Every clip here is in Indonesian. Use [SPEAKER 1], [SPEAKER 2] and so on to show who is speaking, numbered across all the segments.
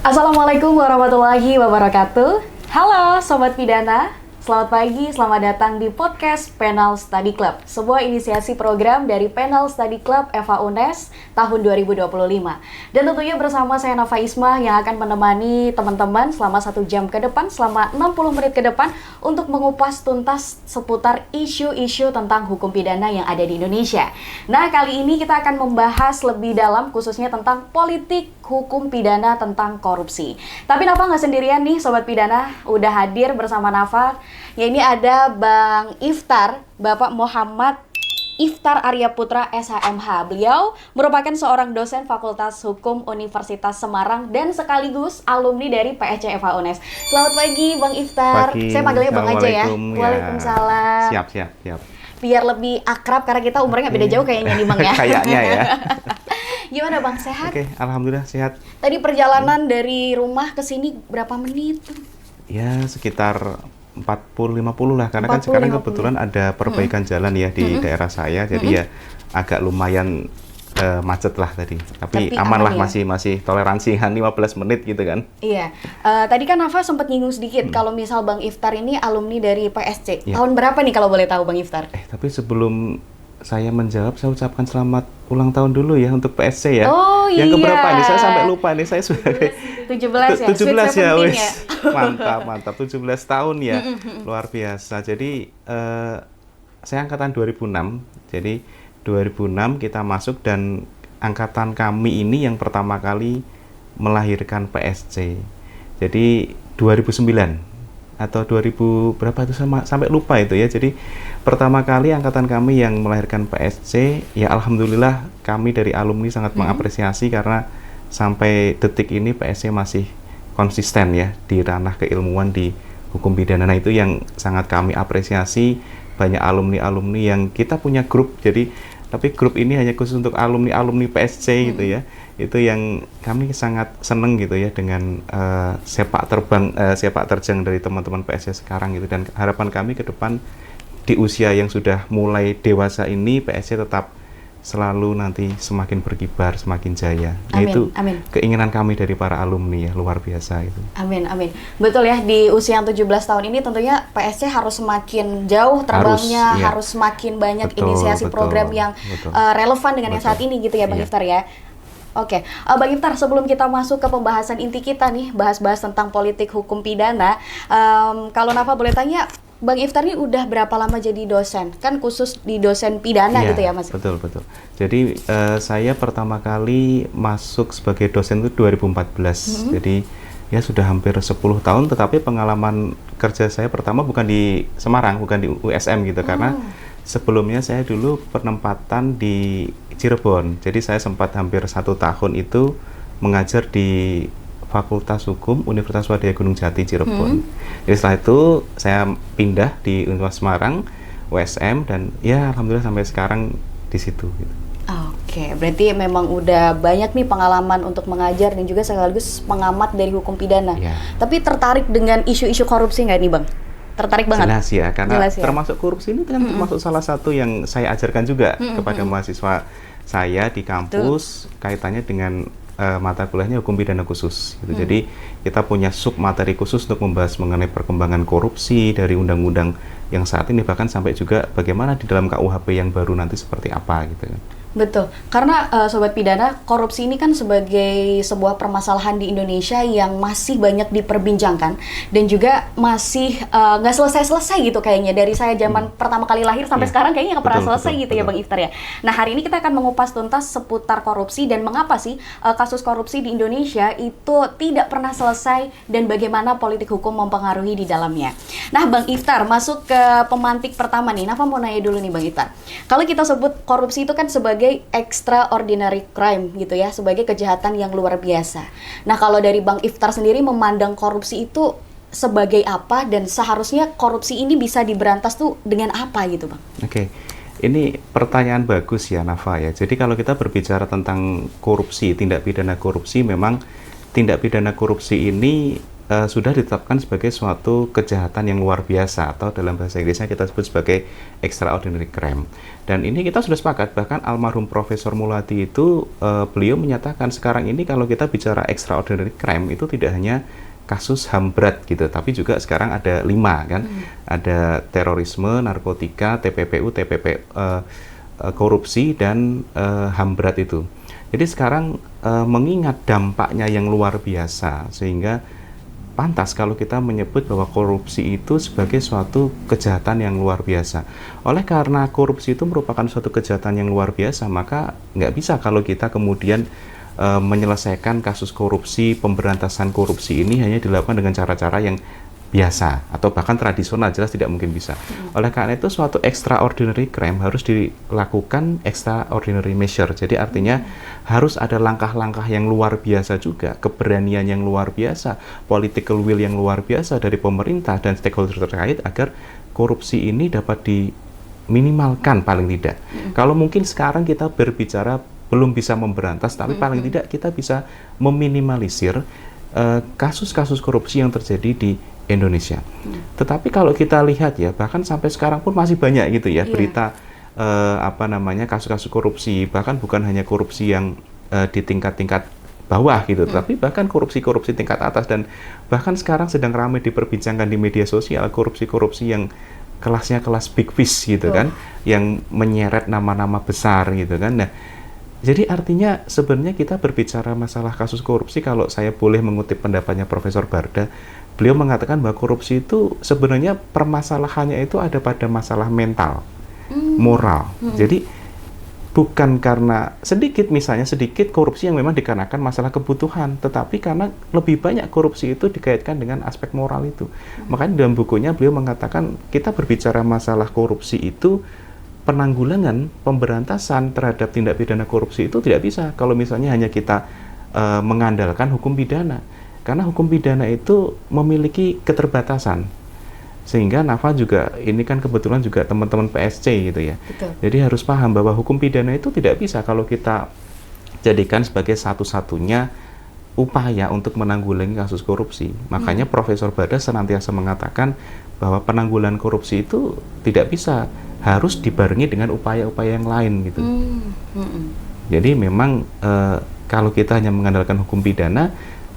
[SPEAKER 1] Assalamualaikum warahmatullahi wabarakatuh. Halo Sobat Pidana, selamat pagi, selamat datang di podcast Penal Study Club, sebuah inisiasi program dari Penal Study Club FH UNES tahun 2025. Dan tentunya bersama saya Nafa Ismah yang akan menemani teman-teman selama 1 jam ke depan, selama 60 menit ke depan untuk mengupas tuntas seputar isu-isu tentang hukum pidana yang ada di Indonesia. Nah, kali ini kita akan membahas lebih dalam khususnya tentang politik hukum pidana tentang korupsi. Tapi Nafa nggak sendirian nih Sobat Pidana, udah hadir bersama Nafa. Ya, ini ada Bang Iftar, Bapak Muhammad Iftar Arya Putra SHMH. Beliau merupakan seorang dosen Fakultas Hukum Universitas Semarang dan sekaligus alumni dari PSC FH UNES. Selamat pagi Bang Iftar.
[SPEAKER 2] Pagi.
[SPEAKER 1] Saya panggilnya Bang aja ya.
[SPEAKER 2] Ya.
[SPEAKER 1] Waalaikumsalam.
[SPEAKER 2] Siap.
[SPEAKER 1] Biar lebih akrab karena kita umurnya nggak beda jauh kayaknya nih Bang ya.
[SPEAKER 2] Kayaknya ya.
[SPEAKER 1] Gimana Bang, sehat?
[SPEAKER 2] Oke, alhamdulillah sehat.
[SPEAKER 1] Tadi perjalanan dari rumah ke sini berapa menit?
[SPEAKER 2] Ya, sekitar 40-50 lah, karena kan
[SPEAKER 1] 40,
[SPEAKER 2] sekarang
[SPEAKER 1] 50.
[SPEAKER 2] kebetulan ada perbaikan jalan ya di daerah saya, jadi ya agak lumayan macet lah tadi. Tapi aman lah,
[SPEAKER 1] ya?
[SPEAKER 2] masih toleransi kan 15 menit gitu kan.
[SPEAKER 1] Iya, tadi kan Nafa sempat nyinggung sedikit kalau misal Bang Iftar ini alumni dari PSC.
[SPEAKER 2] Ya.
[SPEAKER 1] Tahun berapa nih kalau boleh tahu Bang Iftar?
[SPEAKER 2] Tapi sebelum saya menjawab, saya ucapkan selamat ulang tahun dulu ya untuk PSC ya.
[SPEAKER 1] Oh iya.
[SPEAKER 2] Yang keberapa ini? Saya sampai lupa nih, saya sudah
[SPEAKER 1] 17 ya?
[SPEAKER 2] 17 ya, wes.
[SPEAKER 1] Ya?
[SPEAKER 2] Mantap. 17 tahun ya. Luar biasa. Jadi saya angkatan 2006. Jadi 2006 kita masuk dan angkatan kami ini yang pertama kali melahirkan PSC. Jadi 2009 atau 2000 berapa itu sampai lupa itu ya. Jadi pertama kali angkatan kami yang melahirkan PSC, ya alhamdulillah kami dari alumni sangat mengapresiasi karena sampai detik ini PSC masih konsisten ya di ranah keilmuan di hukum pidana. Nah, itu yang sangat kami apresiasi. Banyak alumni-alumni yang kita punya grup, jadi tapi grup ini hanya khusus untuk alumni PSC gitu ya. Itu yang kami sangat seneng gitu ya dengan sepak terjang dari teman-teman PSC sekarang gitu. Dan harapan kami ke depan di usia yang sudah mulai dewasa ini, PSC tetap selalu nanti semakin berkibar, semakin jaya.
[SPEAKER 1] Amin,
[SPEAKER 2] Itu
[SPEAKER 1] amin.
[SPEAKER 2] keinginan kami dari para alumni ya, luar biasa itu.
[SPEAKER 1] Amin. Betul ya, di usia yang 17 tahun ini tentunya PSC harus semakin jauh terbangnya, harus semakin banyak inisiasi program yang relevan dengan yang saat ini gitu ya Bang Iftar ya. Oke, Bang Iftar, sebelum kita masuk ke pembahasan inti kita nih, bahas-bahas tentang politik hukum pidana, kalau Nafa boleh tanya, Bang Iftar ini udah berapa lama jadi dosen? Kan khusus di dosen pidana gitu ya Mas?
[SPEAKER 2] Betul. Jadi saya pertama kali masuk sebagai dosen itu 2014. Jadi ya sudah hampir 10 tahun, tetapi pengalaman kerja saya pertama bukan di Semarang, bukan di USM gitu, karena sebelumnya saya dulu penempatan di Cirebon. Jadi saya sempat hampir 1 tahun itu mengajar di Fakultas Hukum Universitas Wadaya Gunung Jati Cirebon. Jadi setelah itu saya pindah di Universitas Semarang, USM, dan ya alhamdulillah sampai sekarang di situ gitu.
[SPEAKER 1] Oke, berarti memang udah banyak nih pengalaman untuk mengajar dan juga sekaligus pengamat dari hukum pidana. Tapi tertarik dengan isu-isu korupsi nggak nih Bang? Tertarik banget?
[SPEAKER 2] Jelas ya, karena
[SPEAKER 1] Jelas ya?
[SPEAKER 2] termasuk korupsi ini kan termasuk salah satu yang saya ajarkan juga kepada mahasiswa saya di kampus. Kaitannya dengan mata kuliahnya hukum pidana khusus gitu. Jadi kita punya sub materi khusus untuk membahas mengenai perkembangan korupsi dari undang-undang yang saat ini, bahkan sampai juga bagaimana di dalam KUHP yang baru nanti seperti apa gitu kan.
[SPEAKER 1] Betul, karena Sobat Pidana, korupsi ini kan sebagai sebuah permasalahan di Indonesia yang masih banyak diperbincangkan dan juga masih nggak selesai-selesai gitu kayaknya. Dari saya zaman pertama kali lahir sampai sekarang kayaknya nggak pernah selesai gitu ya Bang Iftar ya. Nah, hari ini kita akan mengupas tuntas seputar korupsi dan mengapa sih kasus korupsi di Indonesia itu tidak pernah selesai dan bagaimana politik hukum mempengaruhi di dalamnya. Nah, Bang Iftar, masuk ke pemantik pertama nih. Nafa mau nanya dulu nih Bang Iftar. Kalau kita sebut korupsi itu kan sebagai extraordinary crime gitu ya, sebagai kejahatan yang luar biasa. Nah, kalau dari Bang Iftar sendiri memandang korupsi itu sebagai apa dan seharusnya korupsi ini bisa diberantas tuh dengan apa gitu Bang?
[SPEAKER 2] Oke. Ini pertanyaan bagus ya Nafa ya. Jadi kalau kita berbicara tentang korupsi, tindak pidana korupsi, memang tindak pidana korupsi ini sudah ditetapkan sebagai suatu kejahatan yang luar biasa, atau dalam bahasa Inggrisnya kita sebut sebagai extraordinary crime. Dan ini kita sudah sepakat, bahkan almarhum Profesor Muladi itu beliau menyatakan sekarang ini kalau kita bicara extraordinary crime itu tidak hanya kasus HAM berat gitu, tapi juga sekarang ada 5 kan, ada terorisme, narkotika, TPPU, korupsi, dan HAM berat itu. Jadi sekarang mengingat dampaknya yang luar biasa, sehingga pantas kalau kita menyebut bahwa korupsi itu sebagai suatu kejahatan yang luar biasa. Oleh karena korupsi itu merupakan suatu kejahatan yang luar biasa, maka nggak bisa kalau kita kemudian menyelesaikan kasus korupsi, pemberantasan korupsi ini hanya dilakukan dengan cara-cara yang biasa atau bahkan tradisional, jelas tidak mungkin bisa. Oleh karena itu suatu extraordinary crime harus dilakukan extraordinary measure. Jadi artinya harus ada langkah-langkah yang luar biasa juga, keberanian yang luar biasa, political will yang luar biasa dari pemerintah dan stakeholder terkait agar korupsi ini dapat diminimalkan paling tidak. Kalau mungkin sekarang kita berbicara belum bisa memberantas, tapi paling tidak kita bisa meminimalisir kasus-kasus korupsi yang terjadi di Indonesia. Tetapi kalau kita lihat ya, bahkan sampai sekarang pun masih banyak gitu ya berita kasus-kasus korupsi, bahkan bukan hanya korupsi yang di tingkat-tingkat bawah gitu, tapi bahkan korupsi-korupsi tingkat atas, dan bahkan sekarang sedang ramai diperbincangkan di media sosial korupsi-korupsi yang kelasnya kelas big fish gitu kan, yang menyeret nama-nama besar gitu kan. Nah, jadi artinya sebenarnya kita berbicara masalah kasus korupsi, kalau saya boleh mengutip pendapatnya Profesor Barda, beliau mengatakan bahwa korupsi itu sebenarnya permasalahannya itu ada pada masalah mental, moral. Jadi bukan karena misalnya sedikit korupsi yang memang dikarenakan masalah kebutuhan, tetapi karena lebih banyak korupsi itu dikaitkan dengan aspek moral itu. Makanya dalam bukunya beliau mengatakan kita berbicara masalah korupsi itu, penanggulangan, pemberantasan terhadap tindak pidana korupsi itu tidak bisa kalau misalnya hanya kita mengandalkan hukum pidana. Karena hukum pidana itu memiliki keterbatasan. Sehingga Nafa juga, ini kan kebetulan juga teman-teman PSC gitu ya.
[SPEAKER 1] Betul.
[SPEAKER 2] Jadi harus paham bahwa hukum pidana itu tidak bisa kalau kita jadikan sebagai satu-satunya upaya untuk menanggulangi kasus korupsi. Makanya Profesor Bada senantiasa mengatakan bahwa penanggulangan korupsi itu tidak bisa, harus dibarengi dengan upaya-upaya yang lain gitu. Jadi memang kalau kita hanya mengandalkan hukum pidana,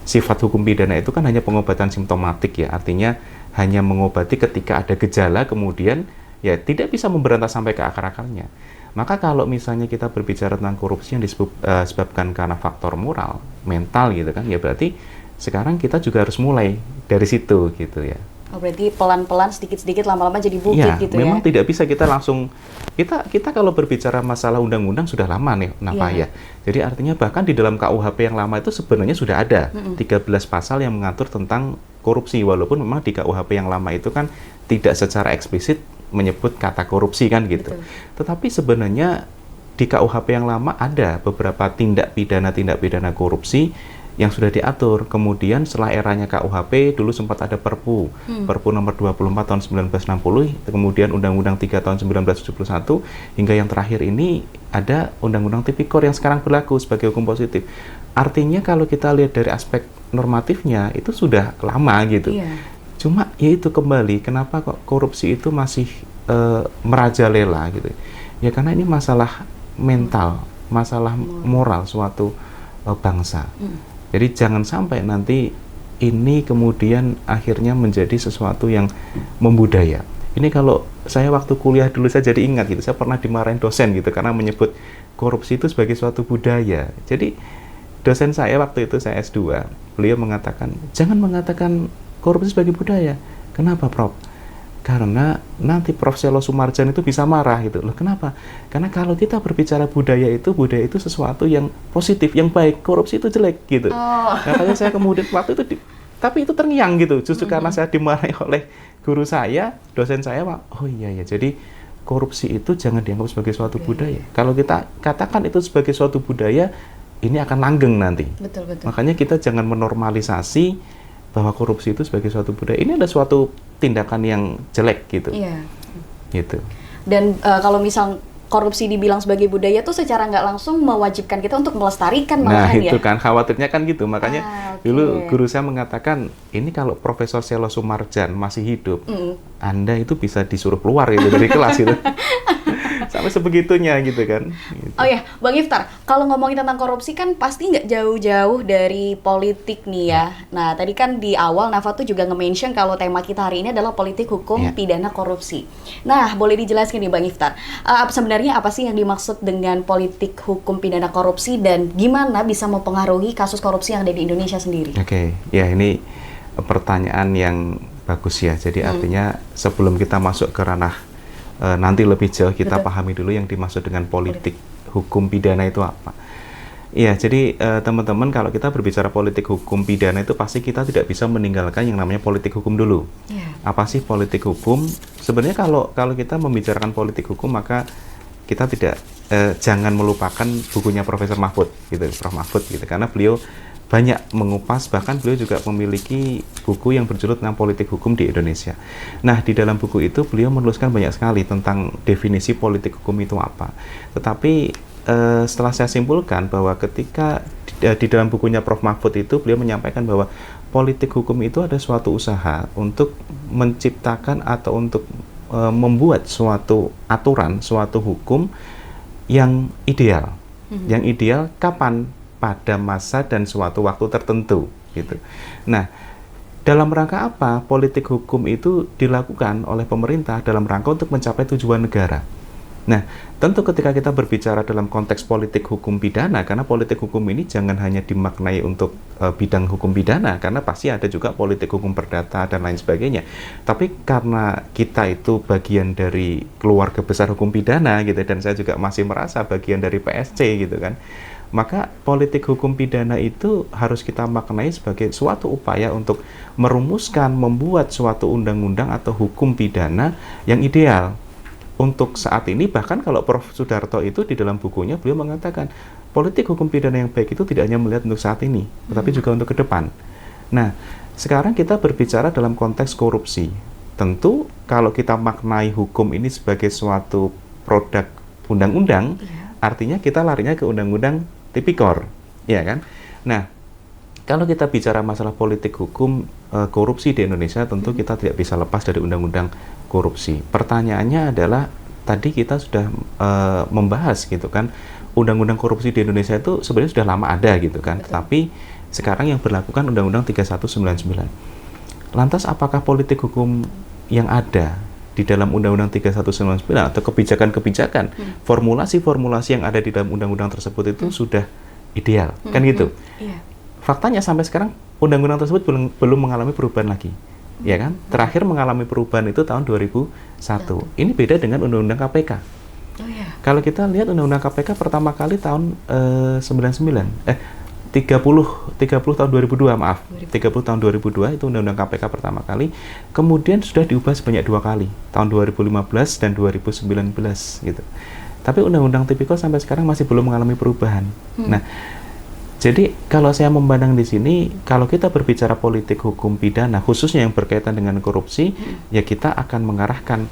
[SPEAKER 2] sifat hukum pidana itu kan hanya pengobatan simptomatik ya, artinya hanya mengobati ketika ada gejala, kemudian ya tidak bisa memberantas sampai ke akar-akarnya. Maka kalau misalnya kita berbicara tentang korupsi yang disebabkan karena faktor moral, mental gitu kan, ya berarti sekarang kita juga harus mulai dari situ gitu ya.
[SPEAKER 1] Oh, berarti pelan-pelan, sedikit-sedikit, lama-lama jadi bukit
[SPEAKER 2] ya,
[SPEAKER 1] gitu ya?
[SPEAKER 2] Memang tidak bisa kita langsung, kita kalau berbicara masalah undang-undang sudah lama nih, Nafa ya. Jadi artinya bahkan di dalam KUHP yang lama itu sebenarnya sudah ada 13 pasal yang mengatur tentang korupsi, walaupun memang di KUHP yang lama itu kan tidak secara eksplisit menyebut kata korupsi kan gitu. Betul. Tetapi sebenarnya di KUHP yang lama ada beberapa tindak pidana korupsi yang sudah diatur. Kemudian setelah eranya KUHP, dulu sempat ada Perpu nomor 24 tahun 1960, kemudian Undang-Undang 3 tahun 1971, hingga yang terakhir ini ada Undang-Undang Tipikor yang sekarang berlaku sebagai hukum positif. Artinya kalau kita lihat dari aspek normatifnya, itu sudah lama gitu. Cuma ya itu kembali, kenapa kok korupsi itu masih merajalela gitu. Ya karena ini masalah mental, masalah moral suatu bangsa. Jadi jangan sampai nanti ini kemudian akhirnya menjadi sesuatu yang membudaya. Ini kalau saya waktu kuliah dulu saya jadi ingat gitu, saya pernah dimarahin dosen gitu karena menyebut korupsi itu sebagai suatu budaya. Jadi dosen saya waktu itu, saya S2, beliau mengatakan, jangan mengatakan korupsi sebagai budaya. Kenapa, Prof? Karena nanti Prof. Selo Sumarjan itu bisa marah gitu. Loh, kenapa? Karena kalau kita berbicara budaya itu sesuatu yang positif, yang baik. Korupsi itu jelek gitu. Makanya saya kemudian waktu itu tapi itu terngiang gitu. Justru karena saya dimarahi oleh guru saya, dosen saya, oh iya ya. Jadi korupsi itu jangan dianggap sebagai suatu budaya. Kalau kita katakan itu sebagai suatu budaya, ini akan langgeng nanti.
[SPEAKER 1] Betul.
[SPEAKER 2] Makanya kita jangan menormalisasi bahwa korupsi itu sebagai suatu budaya. Ini ada suatu tindakan yang jelek gitu.
[SPEAKER 1] Iya.
[SPEAKER 2] Gitu.
[SPEAKER 1] Dan kalau misal korupsi dibilang sebagai budaya tuh secara nggak langsung mewajibkan kita untuk melestarikan
[SPEAKER 2] Nah,
[SPEAKER 1] malahan ya.
[SPEAKER 2] itu kan khawatirnya kan gitu. Makanya
[SPEAKER 1] oke.
[SPEAKER 2] dulu guru saya mengatakan, ini kalau Profesor Selo Sumarjan masih hidup, Anda itu bisa disuruh keluar gitu dari kelas gitu. Sampai sebegitunya gitu kan. Gitu.
[SPEAKER 1] Oh ya, Bang Iftar, kalau ngomongin tentang korupsi kan pasti nggak jauh-jauh dari politik nih ya. Nah, tadi kan di awal Nafa tuh juga nge-mention kalau tema kita hari ini adalah politik hukum pidana korupsi. Nah, boleh dijelaskan nih Bang Iftar, sebenarnya apa sih yang dimaksud dengan politik hukum pidana korupsi dan gimana bisa mempengaruhi kasus korupsi yang ada di Indonesia sendiri?
[SPEAKER 2] Oke, ya ini pertanyaan yang bagus ya. Jadi artinya sebelum kita masuk ke ranah nanti lebih jauh kita pahami dulu yang dimaksud dengan politik hukum pidana itu apa. Iya, jadi teman-teman kalau kita berbicara politik hukum pidana itu pasti kita tidak bisa meninggalkan yang namanya politik hukum dulu. Apa sih politik hukum? Sebenarnya kalau kita membicarakan politik hukum maka kita tidak jangan melupakan bukunya Profesor Mahfud gitu, Prof Mahfud gitu, karena beliau banyak mengupas, bahkan beliau juga memiliki buku yang berjudul tentang politik hukum di Indonesia. Nah, di dalam buku itu beliau menuliskan banyak sekali tentang definisi politik hukum itu apa. Tetapi setelah saya simpulkan bahwa ketika di dalam bukunya Prof Mahfud itu beliau menyampaikan bahwa politik hukum itu ada suatu usaha untuk menciptakan atau untuk membuat suatu aturan, suatu hukum yang ideal. Yang ideal kapan? Pada masa dan suatu waktu tertentu gitu. Nah, dalam rangka apa politik hukum itu dilakukan oleh pemerintah dalam rangka untuk mencapai tujuan negara. Nah, tentu ketika kita berbicara dalam konteks politik hukum pidana, karena politik hukum ini jangan hanya dimaknai untuk bidang hukum pidana, karena pasti ada juga politik hukum perdata dan lain sebagainya. Tapi karena kita itu bagian dari keluarga besar hukum pidana gitu, dan saya juga masih merasa bagian dari PSC gitu kan, maka politik hukum pidana itu harus kita maknai sebagai suatu upaya untuk merumuskan, membuat suatu undang-undang atau hukum pidana yang ideal. Untuk saat ini, bahkan kalau Prof. Sudarto itu di dalam bukunya, beliau mengatakan, politik hukum pidana yang baik itu tidak hanya melihat untuk saat ini, tetapi juga untuk ke depan. Nah, sekarang kita berbicara dalam konteks korupsi. Tentu, kalau kita maknai hukum ini sebagai suatu produk undang-undang, artinya kita larinya ke undang-undang tipikor, ya kan? Nah, kalau kita bicara masalah politik hukum korupsi di Indonesia, tentu kita tidak bisa lepas dari undang-undang korupsi. Pertanyaannya adalah, tadi kita sudah membahas gitu kan, undang-undang korupsi di Indonesia itu sebenarnya sudah lama ada gitu kan, tetapi sekarang yang berlaku kan Undang-Undang 3199. Lantas apakah politik hukum yang ada di dalam Undang-Undang 3199 atau kebijakan-kebijakan, formulasi-formulasi yang ada di dalam undang-undang tersebut itu sudah ideal, kan gitu? Faktanya sampai sekarang undang-undang tersebut belum mengalami perubahan lagi, ya kan? Terakhir mengalami perubahan itu tahun 2001. Ini beda dengan undang-undang KPK. Kalau kita lihat undang-undang KPK pertama kali tahun 30 tahun 2002, maaf. 30 tahun 2002 itu undang-undang KPK pertama kali. Kemudian sudah diubah sebanyak 2 kali, tahun 2015 dan 2019 gitu. Tapi undang-undang tipikor sampai sekarang masih belum mengalami perubahan. Nah, jadi kalau saya memandang di sini, kalau kita berbicara politik hukum pidana, khususnya yang berkaitan dengan korupsi, ya kita akan mengarahkan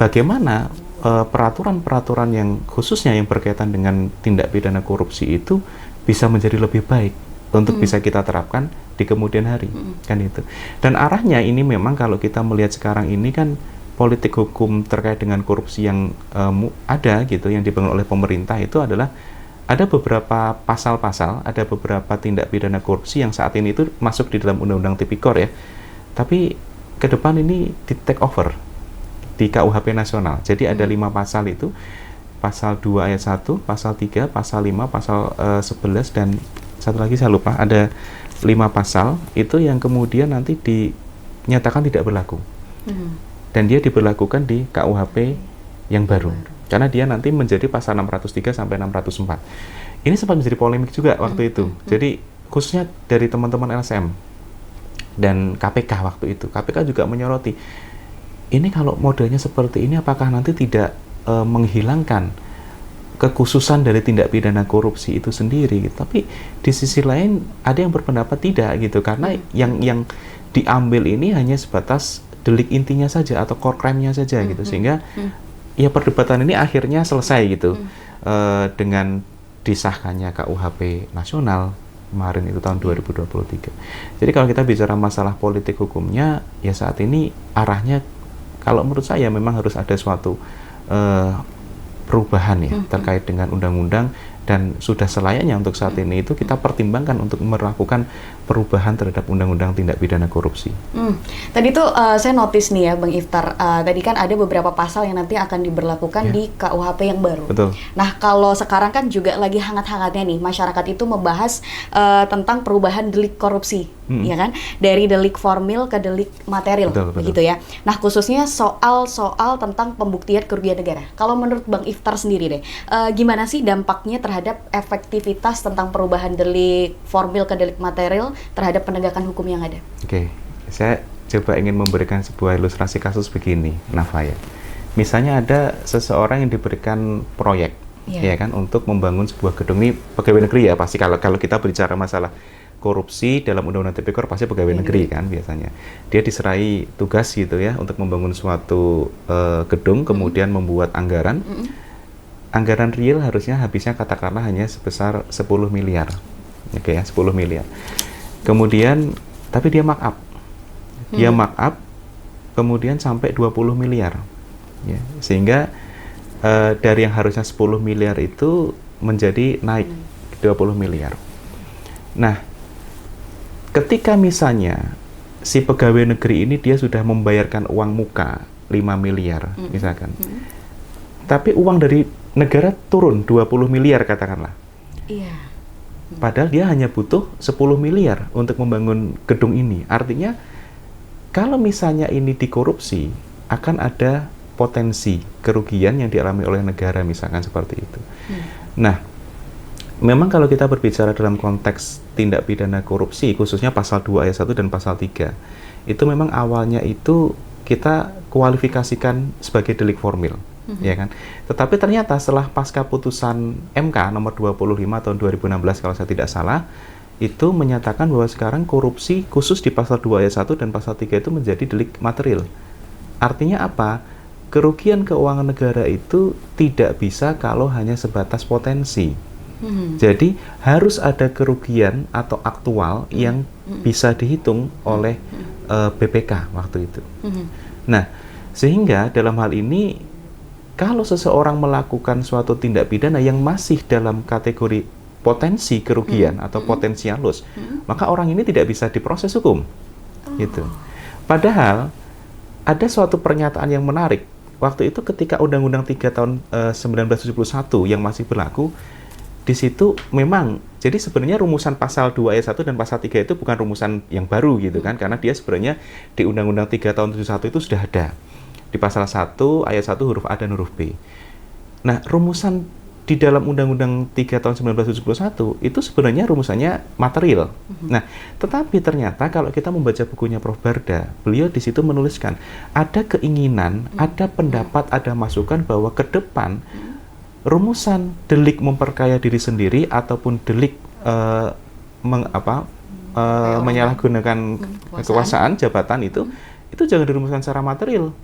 [SPEAKER 2] bagaimana peraturan-peraturan yang khususnya yang berkaitan dengan tindak pidana korupsi itu bisa menjadi lebih baik untuk bisa kita terapkan di kemudian hari, kan itu. Dan arahnya ini memang kalau kita melihat sekarang ini kan politik hukum terkait dengan korupsi yang ada gitu, yang dibangun oleh pemerintah itu adalah ada beberapa pasal-pasal, ada beberapa tindak pidana korupsi yang saat ini itu masuk di dalam Undang-Undang Tipikor ya. Tapi ke depan ini di take over di KUHP nasional. Jadi ada 5 pasal itu, pasal 2 ayat 1, pasal 3, pasal 5, pasal 11, dan satu lagi saya lupa, ada 5 pasal itu yang kemudian nanti dinyatakan tidak berlaku. Dan dia diberlakukan di KUHP yang baru. Karena dia nanti menjadi pasal 603 sampai 604. Ini sempat menjadi polemik juga waktu itu. Jadi khususnya dari teman-teman LSM dan KPK waktu itu. KPK juga menyoroti, ini kalau modelnya seperti ini apakah nanti tidak menghilangkan kekhususan dari tindak pidana korupsi itu sendiri gitu. Tapi di sisi lain ada yang berpendapat tidak gitu, karena yang diambil ini hanya sebatas delik intinya saja atau core crime-nya saja gitu, sehingga ya perdebatan ini akhirnya selesai gitu dengan disahkannya KUHP nasional kemarin itu tahun 2023. Jadi kalau kita bicara masalah politik hukumnya, ya saat ini arahnya kalau menurut saya memang harus ada suatu perubahan ya terkait dengan undang-undang, dan sudah selayaknya untuk saat ini itu kita pertimbangkan untuk melakukan perubahan terhadap undang-undang tindak pidana korupsi.
[SPEAKER 1] Tadi tuh saya notice nih ya Bang Iftar, tadi kan ada beberapa pasal yang nanti akan diberlakukan di KUHP yang baru.
[SPEAKER 2] Betul.
[SPEAKER 1] Nah kalau sekarang kan juga lagi hangat-hangatnya nih masyarakat itu membahas tentang perubahan delik korupsi, ya kan? Dari delik formil ke delik material, begitu ya. Nah khususnya soal tentang pembuktian kerugian negara. Kalau menurut Bang Iftar sendiri deh, gimana sih dampaknya terhadap efektivitas tentang perubahan delik formil ke delik material terhadap penegakan hukum yang ada?
[SPEAKER 2] Oke, saya coba ingin memberikan sebuah ilustrasi kasus begini, Nafaya. Misalnya ada seseorang yang diberikan proyek, ya kan, untuk membangun sebuah gedung. Ini pegawai negeri ya, pasti kalau kita bicara masalah korupsi dalam Undang-Undang Tipikor pasti pegawai negeri kan biasanya. Dia diserai tugas gitu ya untuk membangun suatu gedung, kemudian membuat anggaran. Anggaran real harusnya habisnya katakanlah hanya sebesar 10 miliar. Oke ya, 10 miliar. Kemudian, tapi dia markup. Dia markup, kemudian sampai 20 miliar. Ya, sehingga dari yang harusnya 10 miliar itu menjadi naik 20 miliar. Nah, ketika misalnya si pegawai negeri ini dia sudah membayarkan uang muka 5 miliar misalkan. Tapi uang dari negara turun 20 miliar katakanlah.
[SPEAKER 1] Iya.
[SPEAKER 2] Padahal dia hanya butuh 10 miliar untuk membangun gedung ini. Artinya, kalau misalnya ini dikorupsi, akan ada potensi kerugian yang dialami oleh negara, misalkan seperti itu. Nah, memang kalau kita berbicara dalam konteks tindak pidana korupsi, khususnya pasal 2 ayat 1 dan pasal 3, itu memang awalnya itu kita kualifikasikan sebagai delik formil. Ya kan? Tetapi ternyata setelah pasca putusan MK nomor 25 tahun 2016 kalau saya tidak salah, itu menyatakan bahwa sekarang korupsi khusus di pasal 2 ayat 1 dan pasal 3 itu menjadi delik material. Artinya apa? Kerugian keuangan negara itu tidak bisa kalau hanya sebatas potensi. Jadi harus ada kerugian atau aktual yang bisa dihitung oleh BPK waktu itu. Nah, sehingga dalam hal ini kalau seseorang melakukan suatu tindak pidana yang masih dalam kategori potensi kerugian atau potensialus, maka orang ini tidak bisa diproses hukum. Gitu. Padahal ada suatu pernyataan yang menarik. Waktu itu ketika Undang-Undang 3 tahun 1971 yang masih berlaku, di situ memang, jadi sebenarnya rumusan pasal 2 ayat 1 dan pasal 3 itu bukan rumusan yang baru gitu kan, karena dia sebenarnya di Undang-Undang 3 tahun 71 itu sudah ada. Di pasal 1, ayat 1 huruf A dan huruf B. Nah, rumusan di dalam Undang-Undang 3 tahun 1971 itu sebenarnya rumusannya material. Nah, tetapi ternyata kalau kita membaca bukunya Prof. Barda, beliau di situ menuliskan ada keinginan, ada pendapat, ada masukan bahwa ke depan rumusan delik memperkaya diri sendiri ataupun delik menyalahgunakan kekuasaan jabatan itu jangan dirumuskan secara material.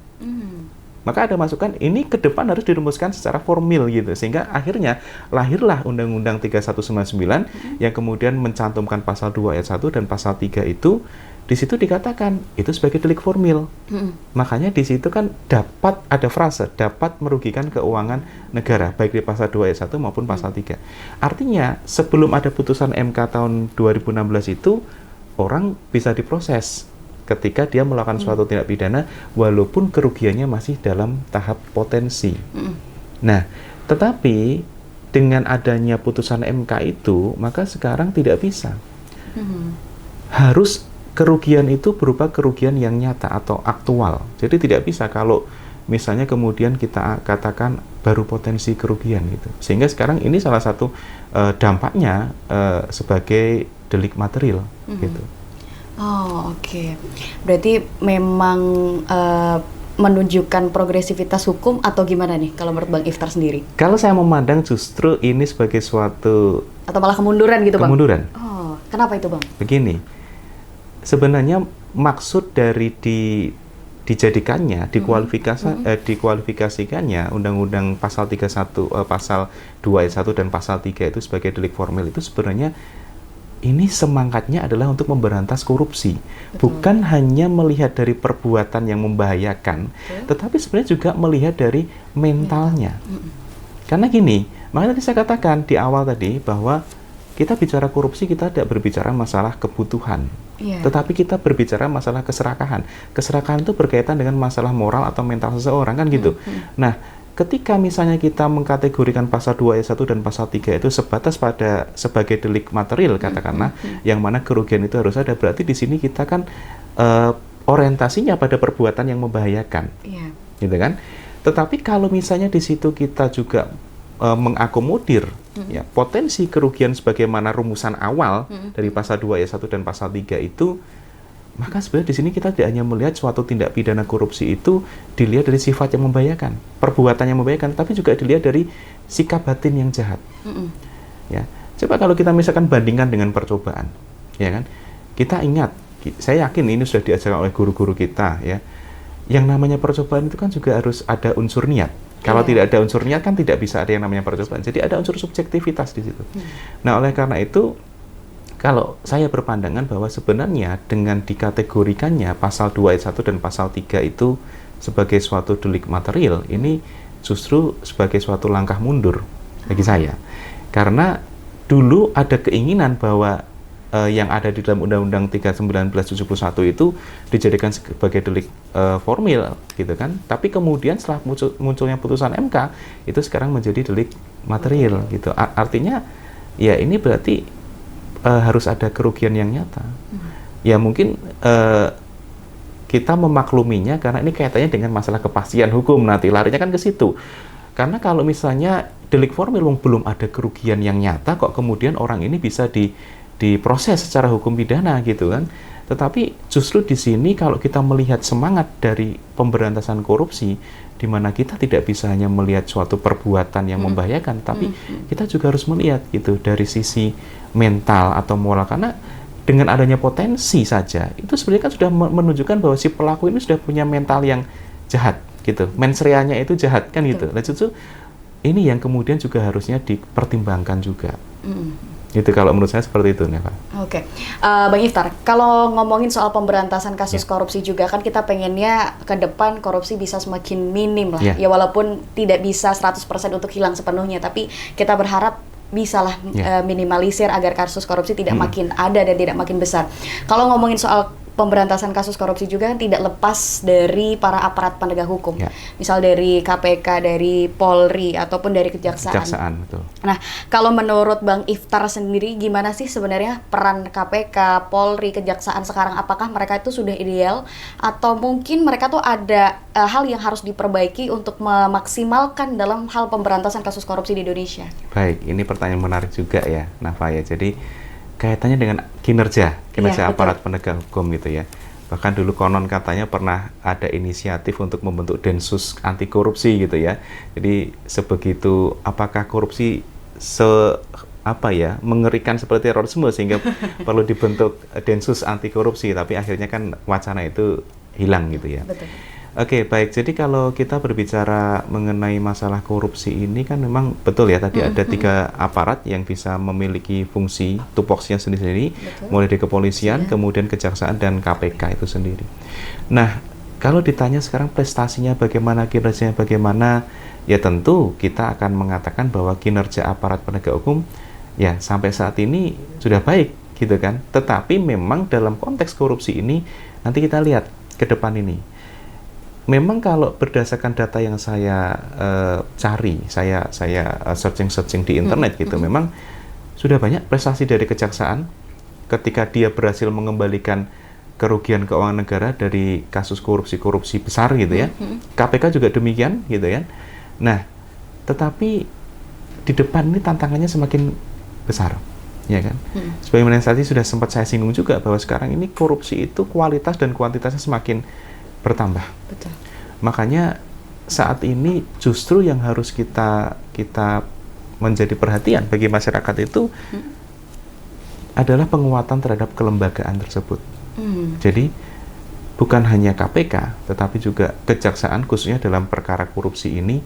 [SPEAKER 2] Maka ada masukan ini ke depan harus dirumuskan secara formil gitu, sehingga akhirnya lahirlah Undang-Undang 3199 yang kemudian mencantumkan pasal 2 ayat 1 dan pasal 3 itu di situ dikatakan itu sebagai delik formil. Makanya di situ kan dapat ada frase dapat merugikan keuangan negara baik di pasal 2 ayat 1 maupun pasal 3. Artinya sebelum ada putusan MK tahun 2016 itu orang bisa diproses ketika dia melakukan suatu tindak pidana walaupun kerugiannya masih dalam tahap potensi. Nah, tetapi dengan adanya putusan MK itu, maka sekarang tidak bisa. Harus kerugian itu berupa kerugian yang nyata atau aktual. Jadi tidak bisa kalau misalnya kemudian kita katakan baru potensi kerugian gitu. Sehingga sekarang ini salah satu dampaknya sebagai delik material gitu.
[SPEAKER 1] Oh, oke. Berarti memang menunjukkan progresivitas hukum atau gimana nih kalau menurut Bang Iftar sendiri?
[SPEAKER 2] Kalau saya memandang justru ini sebagai suatu
[SPEAKER 1] atau malah kemunduran gitu, Bang?
[SPEAKER 2] Kemunduran.
[SPEAKER 1] Oh, kenapa itu, Bang?
[SPEAKER 2] Begini, sebenarnya maksud dari dijadikannya, dikualifikasikannya Undang-Undang pasal 31, pasal 2 ayat 1 dan pasal 3 itu sebagai delik formil, itu sebenarnya ini semangatnya adalah untuk memberantas korupsi. Bukan hanya melihat dari perbuatan yang membahayakan, tetapi sebenarnya juga melihat dari mentalnya. Karena gini, makanya tadi saya katakan di awal tadi bahwa kita bicara korupsi, kita tidak berbicara masalah kebutuhan, tetapi kita berbicara masalah keserakahan. Keserakahan itu berkaitan dengan masalah moral atau mental seseorang, kan gitu. Nah, ketika misalnya kita mengkategorikan pasal 2 ayat 1 dan pasal 3 itu sebatas pada sebagai delik material, katakanlah, yang mana kerugian itu harus ada, berarti di sini kita kan orientasinya pada perbuatan yang membahayakan, gitu kan. Tetapi kalau misalnya di situ kita juga mengakomodir ya, potensi kerugian sebagaimana rumusan awal dari pasal 2 ayat 1 dan pasal 3 itu, maka sebenarnya di sini kita tidak hanya melihat suatu tindak pidana korupsi itu dilihat dari sifat yang membahayakan, perbuatan yang membahayakan, tapi juga dilihat dari sikap batin yang jahat. Ya, coba kalau kita misalkan bandingkan dengan percobaan, ya kan? Kita ingat, saya yakin ini sudah diajarkan oleh guru-guru kita, ya. Yang namanya percobaan itu kan juga harus ada unsur niat. Kalau tidak ada unsur niat kan tidak bisa ada yang namanya percobaan. Jadi ada unsur subjektivitas di situ. Nah, oleh karena itu, kalau saya berpandangan bahwa sebenarnya dengan dikategorikannya pasal 2 ayat 1 dan pasal 3 itu sebagai suatu delik material, ini justru sebagai suatu langkah mundur bagi saya. Karena dulu ada keinginan bahwa yang ada di dalam Undang-Undang 3/1971 itu dijadikan sebagai delik formil, gitu kan. Tapi kemudian setelah munculnya putusan MK, itu sekarang menjadi delik material, gitu. Artinya, ya ini berarti harus ada kerugian yang nyata. Ya mungkin kita memakluminya karena ini kaitannya dengan masalah kepastian hukum, nanti larinya kan ke situ. Karena kalau misalnya delik formil belum ada kerugian yang nyata, kok kemudian orang ini bisa diproses secara hukum pidana, gitu kan. Tetapi justru di sini kalau kita melihat semangat dari pemberantasan korupsi, di mana kita tidak bisa hanya melihat suatu perbuatan yang membahayakan, tapi kita juga harus melihat gitu dari sisi mental atau moral. Karena dengan adanya potensi saja, itu sebenarnya kan sudah menunjukkan bahwa si pelaku ini sudah punya mental yang jahat, gitu. Mens rea-nya itu jahat, kan gitu. Nah, justru ini yang kemudian juga harusnya dipertimbangkan juga. Itu kalau menurut saya seperti itu, Neva.
[SPEAKER 1] Oke. Bang Iftar, kalau ngomongin soal pemberantasan kasus korupsi juga kan kita pengennya ke depan korupsi bisa semakin minim lah. Ya walaupun tidak bisa 100% untuk hilang sepenuhnya, tapi kita berharap bisalah minimalisir agar kasus korupsi tidak makin ada dan tidak makin besar. Kalau ngomongin soal pemberantasan kasus korupsi juga tidak lepas dari para aparat penegak hukum. Misal dari KPK, dari Polri, ataupun dari Kejaksaan.
[SPEAKER 2] Betul.
[SPEAKER 1] Nah, kalau menurut Bang Iftar sendiri, gimana sih sebenarnya peran KPK, Polri, Kejaksaan sekarang? Apakah mereka itu sudah ideal? Atau mungkin mereka tuh ada hal yang harus diperbaiki untuk memaksimalkan dalam hal pemberantasan kasus korupsi di Indonesia?
[SPEAKER 2] Baik, ini pertanyaan menarik juga ya, Nafa ya. Jadi kaitannya dengan kinerja aparat penegak hukum gitu ya. Bahkan dulu konon katanya pernah ada inisiatif untuk membentuk Densus anti korupsi gitu ya. Jadi sebegitu apakah korupsi mengerikan seperti terorisme sehingga perlu dibentuk Densus anti korupsi, tapi akhirnya kan wacana itu hilang gitu ya.
[SPEAKER 1] Betul.
[SPEAKER 2] Oke, baik. Jadi kalau kita berbicara mengenai masalah korupsi ini kan memang betul ya, tadi ada 3 aparat yang bisa memiliki fungsi tupoksinya sendiri-sendiri, mulai dari kepolisian, kemudian Kejaksaan, dan KPK itu sendiri. Nah, kalau ditanya sekarang prestasinya bagaimana, kinerjanya bagaimana, ya tentu kita akan mengatakan bahwa kinerja aparat penegak hukum ya sampai saat ini sudah baik, gitu kan. Tetapi memang dalam konteks korupsi ini, nanti kita lihat ke depan ini. Memang kalau berdasarkan data yang saya cari, saya searching di internet gitu, memang sudah banyak prestasi dari Kejaksaan ketika dia berhasil mengembalikan kerugian keuangan negara dari kasus korupsi besar gitu ya. KPK juga demikian gitu ya. Nah, tetapi di depan ini tantangannya semakin besar, ya kan? Sebagaimana tadi sudah sempat saya singgung juga bahwa sekarang ini korupsi itu kualitas dan kuantitasnya semakin bertambah.
[SPEAKER 1] Betul.
[SPEAKER 2] Makanya saat ini justru yang harus kita menjadi perhatian bagi masyarakat itu adalah penguatan terhadap kelembagaan tersebut. Jadi bukan hanya KPK, tetapi juga kejaksaan khususnya dalam perkara korupsi ini,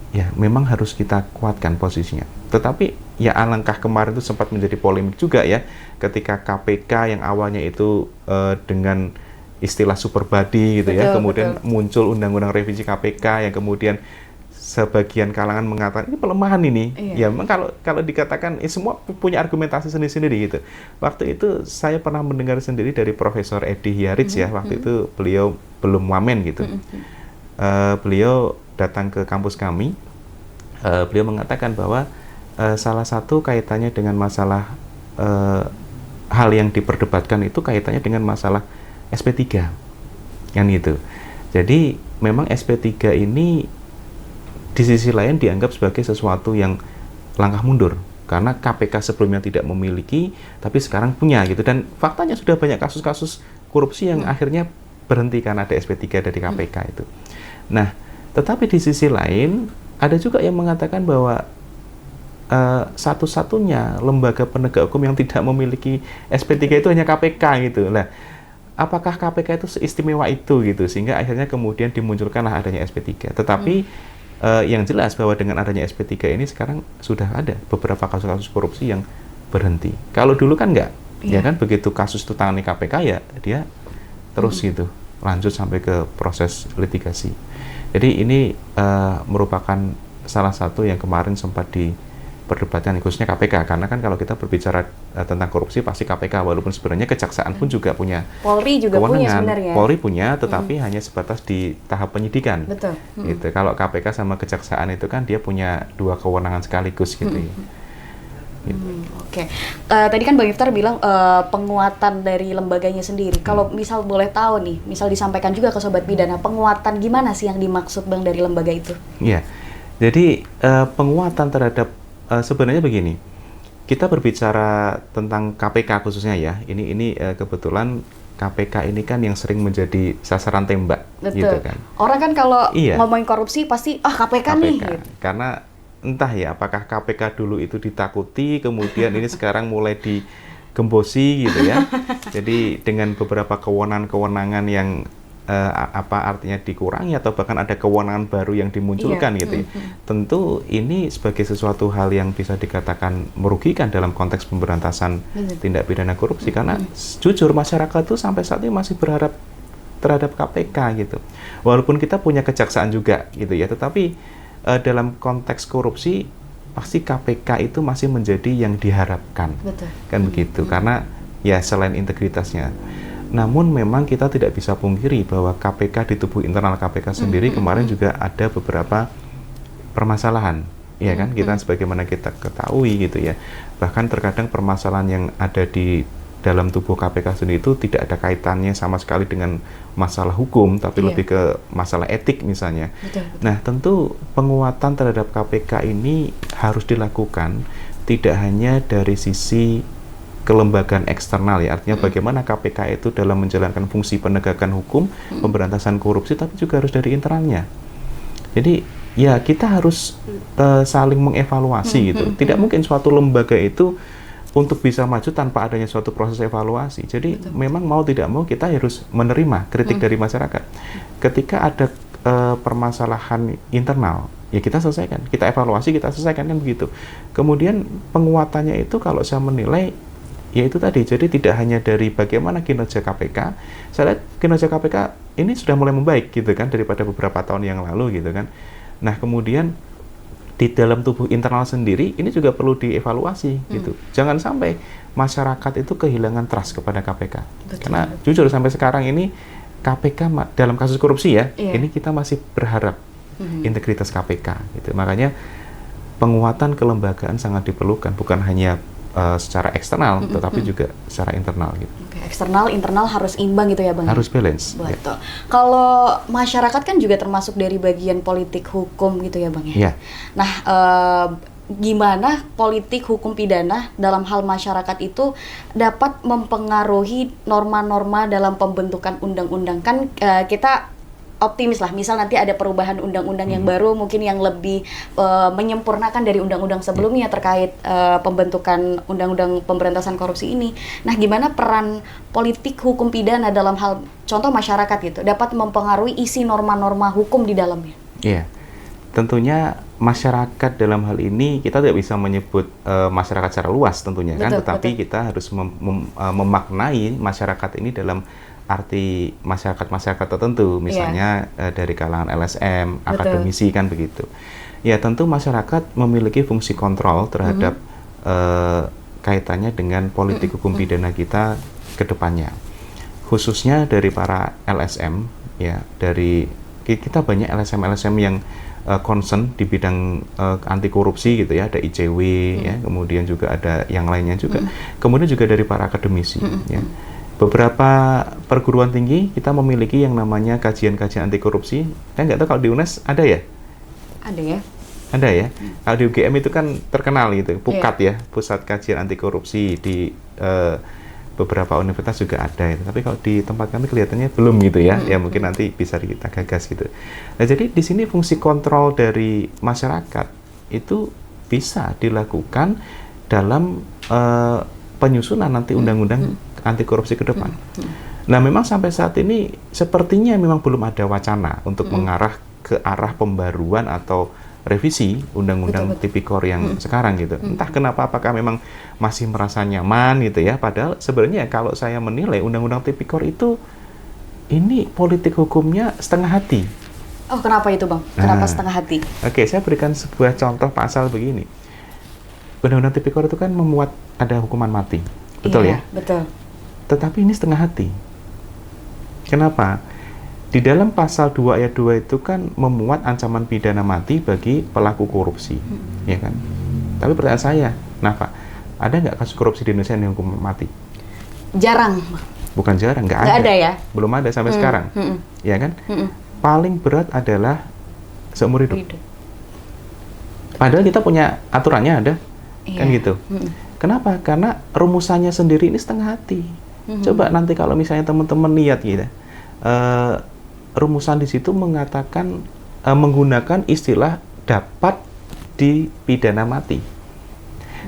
[SPEAKER 2] ya memang harus kita kuatkan posisinya. Tetapi ya alangkah kemarin itu sempat menjadi polemik juga ya, ketika KPK yang awalnya itu dengan istilah super body gitu ya, kemudian muncul undang-undang revisi KPK yang kemudian sebagian kalangan mengatakan ini pelemahan ini. Ya memang kalau dikatakan semua punya argumentasi sendiri-sendiri gitu. Waktu itu saya pernah mendengar sendiri dari Profesor Edi Hiarij ya, waktu itu beliau belum wamen gitu. Beliau datang ke kampus kami, beliau mengatakan bahwa salah satu kaitannya dengan masalah hal yang diperdebatkan itu kaitannya dengan masalah SP3 kan gitu. Jadi memang SP3 ini di sisi lain dianggap sebagai sesuatu yang langkah mundur karena KPK sebelumnya tidak memiliki tapi sekarang punya gitu, dan faktanya sudah banyak kasus-kasus korupsi yang akhirnya berhenti karena ada SP3 dari KPK itu. Nah, tetapi di sisi lain ada juga yang mengatakan bahwa satu-satunya lembaga penegak hukum yang tidak memiliki SP3 itu hanya KPK gitu. Nah, apakah KPK itu seistimewa itu gitu sehingga akhirnya kemudian dimunculkanlah adanya SP3. Tetapi yang jelas bahwa dengan adanya SP3 ini sekarang sudah ada beberapa kasus-kasus korupsi yang berhenti. Kalau dulu kan enggak, ya kan begitu kasus itu tangani KPK ya dia terus gitu lanjut sampai ke proses litigasi. Jadi ini merupakan salah satu yang kemarin sempat diperdebatkan khususnya KPK, karena kan kalau kita berbicara tentang korupsi pasti KPK, walaupun sebenarnya kejaksaan pun juga punya
[SPEAKER 1] Polri juga
[SPEAKER 2] kewenangan.
[SPEAKER 1] Punya sebenarnya.
[SPEAKER 2] Polri punya, tetapi hanya sebatas di tahap penyidikan.
[SPEAKER 1] Betul.
[SPEAKER 2] Gitu. Kalau KPK sama kejaksaan itu kan dia punya dua kewenangan sekaligus gitu. Ya. Gitu.
[SPEAKER 1] Oke. Tadi kan Bang Iftar bilang penguatan dari lembaganya sendiri. Kalau misal boleh tahu nih, misal disampaikan juga ke Sobat Pidana, penguatan gimana sih yang dimaksud Bang dari lembaga itu?
[SPEAKER 2] Iya. Jadi penguatan terhadap sebenarnya begini, kita berbicara tentang KPK khususnya ya. Ini kebetulan KPK ini kan yang sering menjadi sasaran tembak.
[SPEAKER 1] Betul.
[SPEAKER 2] Gitu kan.
[SPEAKER 1] Orang kan kalau ngomongin korupsi pasti KPK nih. Gitu.
[SPEAKER 2] Karena entah ya, apakah KPK dulu itu ditakuti, kemudian ini sekarang mulai digembosi gitu ya. Jadi dengan beberapa kewenangan-kewenangan yang artinya dikurangi atau bahkan ada kewenangan baru yang dimunculkan gitu ya. Tentu ini sebagai sesuatu hal yang bisa dikatakan merugikan dalam konteks pemberantasan tindak pidana korupsi, karena jujur masyarakat tuh sampai saat ini masih berharap terhadap KPK gitu. Walaupun kita punya kejaksaan juga gitu ya, tetapi dalam konteks korupsi pasti KPK itu masih menjadi yang diharapkan. Betul. Kan begitu, karena ya selain integritasnya. Namun memang kita tidak bisa pungkiri bahwa KPK di tubuh internal KPK sendiri kemarin juga ada beberapa permasalahan, ya kan? Kita sebagaimana kita ketahui gitu ya. Bahkan terkadang permasalahan yang ada di dalam tubuh KPK sendiri itu tidak ada kaitannya sama sekali dengan masalah hukum, tapi lebih ke masalah etik misalnya. Betul. Nah, tentu penguatan terhadap KPK ini harus dilakukan tidak hanya dari sisi kelembagaan eksternal ya, artinya bagaimana KPK itu dalam menjalankan fungsi penegakan hukum, pemberantasan korupsi, tapi juga harus dari internalnya. Jadi ya kita harus saling mengevaluasi gitu. Tidak mungkin suatu lembaga itu untuk bisa maju tanpa adanya suatu proses evaluasi. Jadi memang mau tidak mau kita harus menerima kritik dari masyarakat. Ketika ada permasalahan internal, ya kita selesaikan, kita evaluasi, kita selesaikan, kan begitu. Kemudian penguatannya itu kalau saya menilai ya itu tadi, jadi tidak hanya dari bagaimana kinerja KPK. Saya lihat kinerja KPK ini sudah mulai membaik gitu kan daripada beberapa tahun yang lalu gitu kan. Nah, kemudian di dalam tubuh internal sendiri ini juga perlu dievaluasi gitu. Jangan sampai masyarakat itu kehilangan trust kepada KPK. Betul. Karena jujur sampai sekarang ini KPK dalam kasus korupsi ya, ini kita masih berharap integritas KPK gitu. Makanya penguatan kelembagaan sangat diperlukan, bukan hanya secara eksternal, tetapi juga secara internal gitu.
[SPEAKER 1] Oke, eksternal, internal harus imbang gitu ya Bang?
[SPEAKER 2] Harus balance.
[SPEAKER 1] Betul. Ya. Kalau masyarakat kan juga termasuk dari bagian politik hukum gitu ya Bang ya? Nah, gimana politik hukum pidana dalam hal masyarakat itu dapat mempengaruhi norma-norma dalam pembentukan undang-undang? Kan kita optimis lah, misal nanti ada perubahan undang-undang yang baru, mungkin yang lebih menyempurnakan dari undang-undang sebelumnya terkait pembentukan undang-undang pemberantasan korupsi ini. Nah, gimana peran politik hukum pidana dalam hal contoh masyarakat gitu dapat mempengaruhi isi norma-norma hukum di dalamnya?
[SPEAKER 2] Iya, tentunya masyarakat dalam hal ini kita tidak bisa menyebut masyarakat secara luas tentunya, kan, tetapi kita harus memaknai masyarakat ini dalam arti masyarakat tertentu, misalnya dari kalangan LSM, akademisi, kan begitu. Ya, tentu masyarakat memiliki fungsi kontrol terhadap kaitannya dengan politik hukum pidana kita ke depannya. Khususnya dari para LSM, ya, dari kita banyak LSM yang concern di bidang anti korupsi gitu ya, ada ICW, ya, kemudian juga ada yang lainnya juga. Kemudian juga dari para akademisi, ya. Beberapa perguruan tinggi kita memiliki yang namanya kajian-kajian anti korupsi. Saya nggak tahu kalau di UNES ada ya?
[SPEAKER 1] Ada ya.
[SPEAKER 2] Ada ya. Kalau di UGM itu kan terkenal gitu, PUKAT ya, Pusat Kajian Anti Korupsi. Di beberapa universitas juga ada. Tapi kalau di tempat kami kelihatannya belum gitu ya. Ya mungkin nanti bisa kita gagas gitu. Nah, jadi di sini fungsi kontrol dari masyarakat itu bisa dilakukan dalam penyusunan nanti undang-undang anti korupsi ke depan. Nah, memang sampai saat ini sepertinya memang belum ada wacana untuk mengarah ke arah pembaruan atau revisi undang-undang tipikor yang sekarang gitu. Entah kenapa, apakah memang masih merasa nyaman gitu ya, padahal sebenarnya kalau saya menilai undang-undang tipikor itu ini politik hukumnya setengah hati.
[SPEAKER 1] Oh, kenapa itu, Bang? Kenapa setengah hati?
[SPEAKER 2] Oke, saya berikan sebuah contoh pasal begini. Undang-undang tipikor itu kan memuat ada hukuman mati. Betul ya?
[SPEAKER 1] Betul.
[SPEAKER 2] Tetapi ini setengah hati. Kenapa? Di dalam pasal 2 ayat 2 itu kan memuat ancaman pidana mati bagi pelaku korupsi, ya kan? Tapi pertanyaan saya, Nafa, ada nggak kasus korupsi di Indonesia yang hukum mati?
[SPEAKER 1] Jarang.
[SPEAKER 2] Bukan jarang, nggak
[SPEAKER 1] ada ya?
[SPEAKER 2] Belum ada sampai sekarang, ya kan? Paling berat adalah seumur hidup. Padahal kita punya aturannya ada, kan gitu. Kenapa? Karena rumusannya sendiri ini setengah hati. Coba nanti kalau misalnya teman-teman lihat gitu, rumusan di situ mengatakan menggunakan istilah dapat dipidana mati.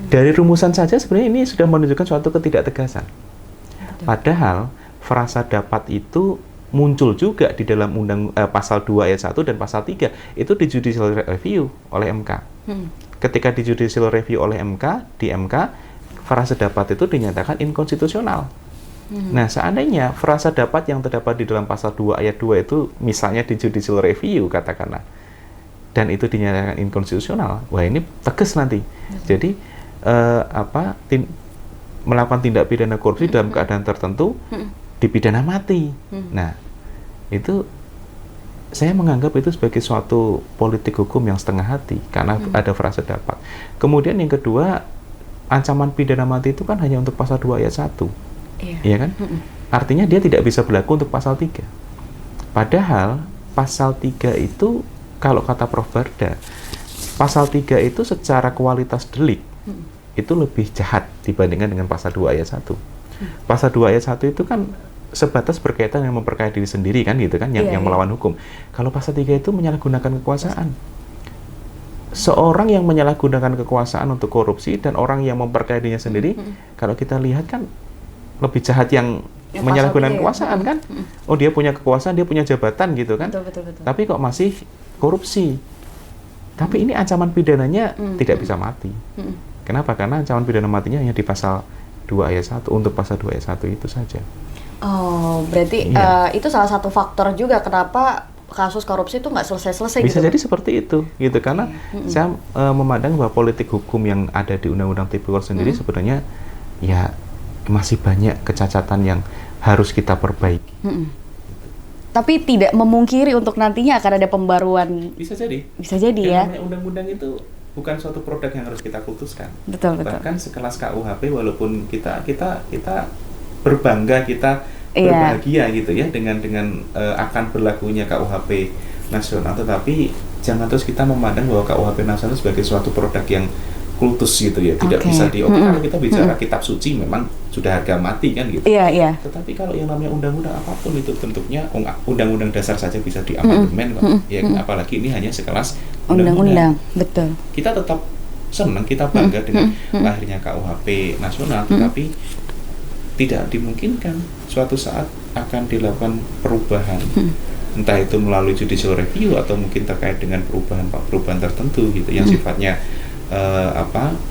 [SPEAKER 2] Dari rumusan saja sebenarnya ini sudah menunjukkan suatu ketidaktegasan. Padahal frasa dapat itu muncul juga di dalam pasal 2 ayat 1 dan pasal 3 itu di judicial review oleh MK. Ketika di judicial review oleh MK, di MK frasa dapat itu dinyatakan inkonstitusional. Nah, seandainya frasa dapat yang terdapat di dalam pasal 2 ayat 2 itu misalnya di judicial review katakanlah, dan itu dinyatakan inkonstitusional, wah ini tegas nanti. Jadi melakukan tindak pidana korupsi dalam keadaan tertentu dipidana mati. Nah, itu saya menganggap itu sebagai suatu politik hukum yang setengah hati karena ada frasa dapat. Kemudian yang kedua, ancaman pidana mati itu kan hanya untuk pasal 2 ayat 1. Iya kan? Artinya dia tidak bisa berlaku untuk pasal 3. Padahal pasal 3 itu kalau kata Prof. Barda, pasal 3 itu secara kualitas delik itu lebih jahat dibandingkan dengan pasal 2 ayat 1. Pasal 2 ayat 1 itu kan sebatas berkaitan dengan memperkaya diri sendiri kan gitu kan, yang melawan hukum. Kalau pasal 3 itu menyalahgunakan kekuasaan. Seorang yang menyalahgunakan kekuasaan untuk korupsi dan orang yang memperkaya dirinya sendiri, kalau kita lihat kan lebih jahat yang menyalahgunakan kekuasaan kan. Oh, dia punya kekuasaan, dia punya jabatan gitu kan.
[SPEAKER 1] Betul.
[SPEAKER 2] Tapi kok masih korupsi. Tapi ini ancaman pidananya tidak bisa mati. Kenapa? Karena ancaman pidana matinya hanya di pasal 2 ayat 1, untuk pasal 2 ayat 1 itu saja.
[SPEAKER 1] Oh, berarti itu salah satu faktor juga kenapa kasus korupsi itu nggak selesai-selesai
[SPEAKER 2] bisa
[SPEAKER 1] gitu?
[SPEAKER 2] Jadi seperti itu, gitu. Karena saya memandang bahwa politik hukum yang ada di Undang-Undang Tipikor sendiri sebenarnya ya masih banyak kecacatan yang harus kita perbaiki.
[SPEAKER 1] Tapi tidak memungkiri untuk nantinya akan ada pembaruan.
[SPEAKER 2] Bisa jadi.
[SPEAKER 1] Bisa jadi ya.
[SPEAKER 2] Undang-undang itu bukan suatu produk yang harus kita kultuskan.
[SPEAKER 1] Betul.
[SPEAKER 2] Bahkan sekelas KUHP, walaupun kita berbangga, kita berbahagia gitu ya dengan akan berlakunya KUHP nasional, tetapi jangan terus kita memandang bahwa KUHP nasional sebagai suatu produk yang kultus gitu ya. Tidak bisa kalau kita bicara kitab suci memang sudah harga mati kan gitu.
[SPEAKER 1] Iya, iya.
[SPEAKER 2] Tetapi kalau yang namanya undang-undang apapun itu bentuknya undang-undang dasar saja bisa diamandemen kok. Ya kan? Apalagi ini hanya sekelas
[SPEAKER 1] Undang-undang, betul.
[SPEAKER 2] Kita tetap senang, kita bangga dengan lahirnya KUHP nasional, tetapi tidak dimungkinkan suatu saat akan dilakukan perubahan. Entah itu melalui judicial review atau mungkin terkait dengan perubahan tertentu gitu yang sifatnya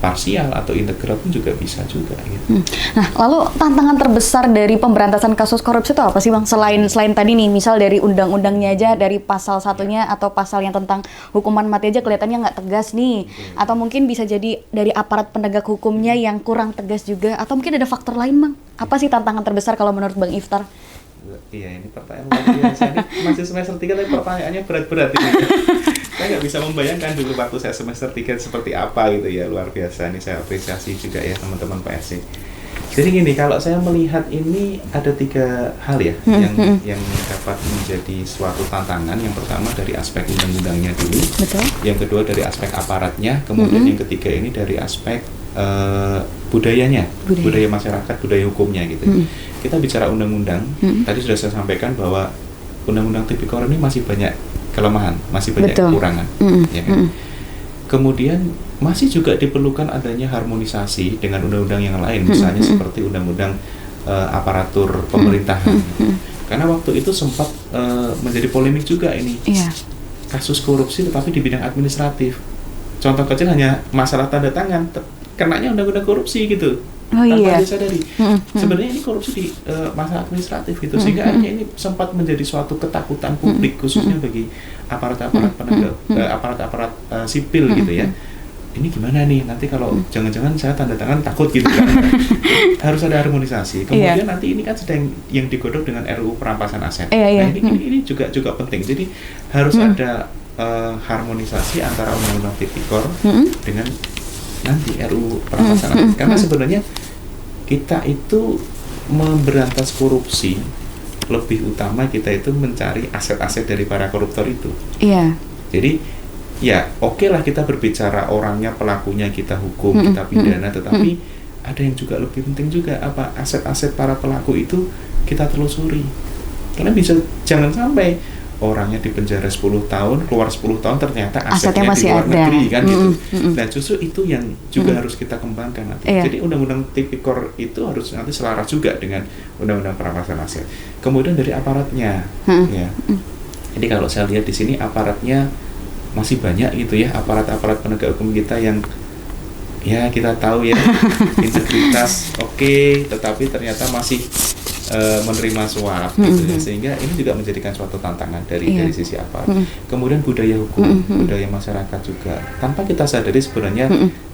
[SPEAKER 2] parsial atau integral pun juga bisa juga gitu.
[SPEAKER 1] Nah, lalu tantangan terbesar dari pemberantasan kasus korupsi itu apa sih Bang? Selain tadi nih, misal dari undang-undangnya aja, dari pasal satunya atau pasal yang tentang hukuman mati aja kelihatannya nggak tegas nih. Atau mungkin bisa jadi dari aparat penegak hukumnya yang kurang tegas juga, atau mungkin ada faktor lain Bang? Apa sih tantangan terbesar kalau menurut Bang Iftar?
[SPEAKER 2] Iya, ini pertanyaan luar biasa. Ini masih semester 3 tapi pertanyaannya berat-berat ini. Saya nggak bisa membayangkan dulu waktu saya semester 3 seperti apa gitu ya, luar biasa. Ini saya apresiasi juga ya teman-teman PSC. Jadi gini, kalau saya melihat ini ada 3 hal ya yang dapat menjadi suatu tantangan. Yang pertama dari aspek undang-undangnya dulu.
[SPEAKER 1] Betul.
[SPEAKER 2] Yang kedua dari aspek aparatnya, kemudian yang ketiga ini dari aspek budaya masyarakat, budaya hukumnya gitu. Kita bicara undang-undang, tadi sudah saya sampaikan bahwa undang-undang tipikor ini masih banyak kelemahan, masih banyak kekurangan, ya kan? Kemudian masih juga diperlukan adanya harmonisasi dengan undang-undang yang lain, misalnya seperti undang-undang aparatur pemerintahan. Karena waktu itu sempat menjadi polemik juga ini, kasus korupsi tetapi di bidang administratif. Contoh kecil hanya masalah tanda tangan, kenanya undang-undang korupsi gitu. Tanpa disadari. Sebenarnya ini korupsi di masalah administratif gitu, sehingga akhirnya ini sempat menjadi suatu ketakutan publik khususnya bagi aparat-aparat penegak, aparat-aparat sipil gitu ya. Ini gimana nih nanti kalau jangan-jangan saya tanda tangan takut gitu kan. Harus ada harmonisasi. Kemudian nanti ini kan sedang yang digodok dengan RUU perampasan aset. Nah, ini juga penting. Jadi harus ada harmonisasi antara undang-undang tipikor dengan nanti RUU perampasan aset. Karena sebenarnya kita itu memberantas korupsi, lebih utama kita itu mencari aset-aset dari para koruptor itu. Iya. Jadi ya oke lah kita berbicara orangnya, pelakunya kita hukum, kita pidana, tetapi ada yang juga lebih penting juga, apa aset-aset para pelaku itu kita telusuri. Karena jangan sampai orangnya di penjara 10 tahun, keluar 10 tahun ternyata asetnya masih di luar negeri kan gitu. Nah justru itu yang juga harus kita kembangkan nanti. Jadi undang-undang tipikor itu harus nanti selaras juga dengan undang-undang perampasan aset. Kemudian dari aparatnya, ya. Jadi kalau saya lihat di sini aparatnya masih banyak gitu ya, aparat-aparat penegak hukum kita yang ya kita tahu ya integritas oke, tetapi ternyata masih menerima suap gitu ya, sehingga ini juga menjadikan suatu tantangan dari sisi aparat. Kemudian budaya hukum, budaya masyarakat juga tanpa kita sadari sebenarnya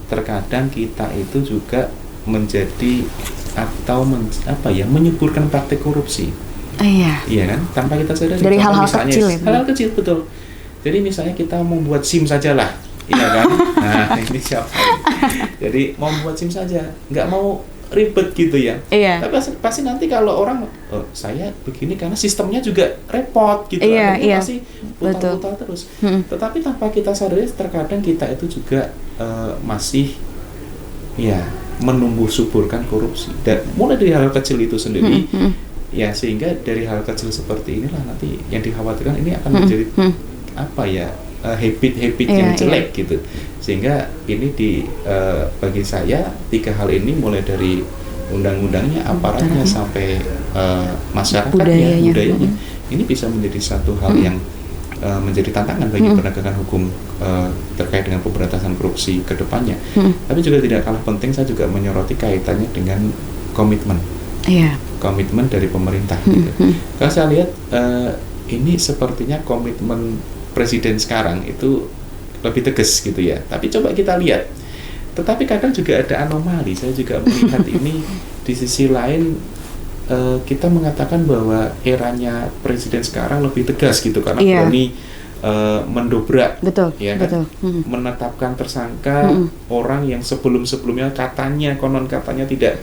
[SPEAKER 2] terkadang kita itu juga menjadi atau menyuburkan praktik korupsi. Iya kan, tanpa kita sadari
[SPEAKER 1] dari hal-hal kecil ya.
[SPEAKER 2] Hal-hal kecil, betul. Jadi misalnya kita membuat SIM saja lah, iya kan? Nah ini siapa? Jadi mau membuat SIM saja, nggak mau ribet gitu ya. Tapi pasti nanti kalau orang saya begini karena sistemnya juga repot gitu, pasti putar-putar terus. Tetapi tanpa kita sadari terkadang kita itu juga masih menumbuh suburkan korupsi. Dan mulai dari hal kecil itu sendiri, ya sehingga dari hal kecil seperti inilah nanti yang dikhawatirkan ini akan menjadi habit-habit yang jelek gitu. Sehingga ini bagi saya 3 hal ini mulai dari undang-undangnya, aparatnya sampai masyarakatnya, budayanya, ini bisa menjadi satu hal yang menjadi tantangan bagi penegakan hukum terkait dengan pemberantasan korupsi ke depannya. Tapi juga tidak kalah penting saya juga menyoroti kaitannya dengan komitmen. Komitmen dari pemerintah gitu. Kalau saya lihat ini sepertinya komitmen presiden sekarang itu lebih tegas gitu ya. Tapi coba kita lihat. Tetapi kadang juga ada anomali. Saya juga melihat ini di sisi lain kita mengatakan bahwa eranya presiden sekarang lebih tegas gitu karena berani mendobrak, menetapkan tersangka orang yang sebelum-sebelumnya konon katanya tidak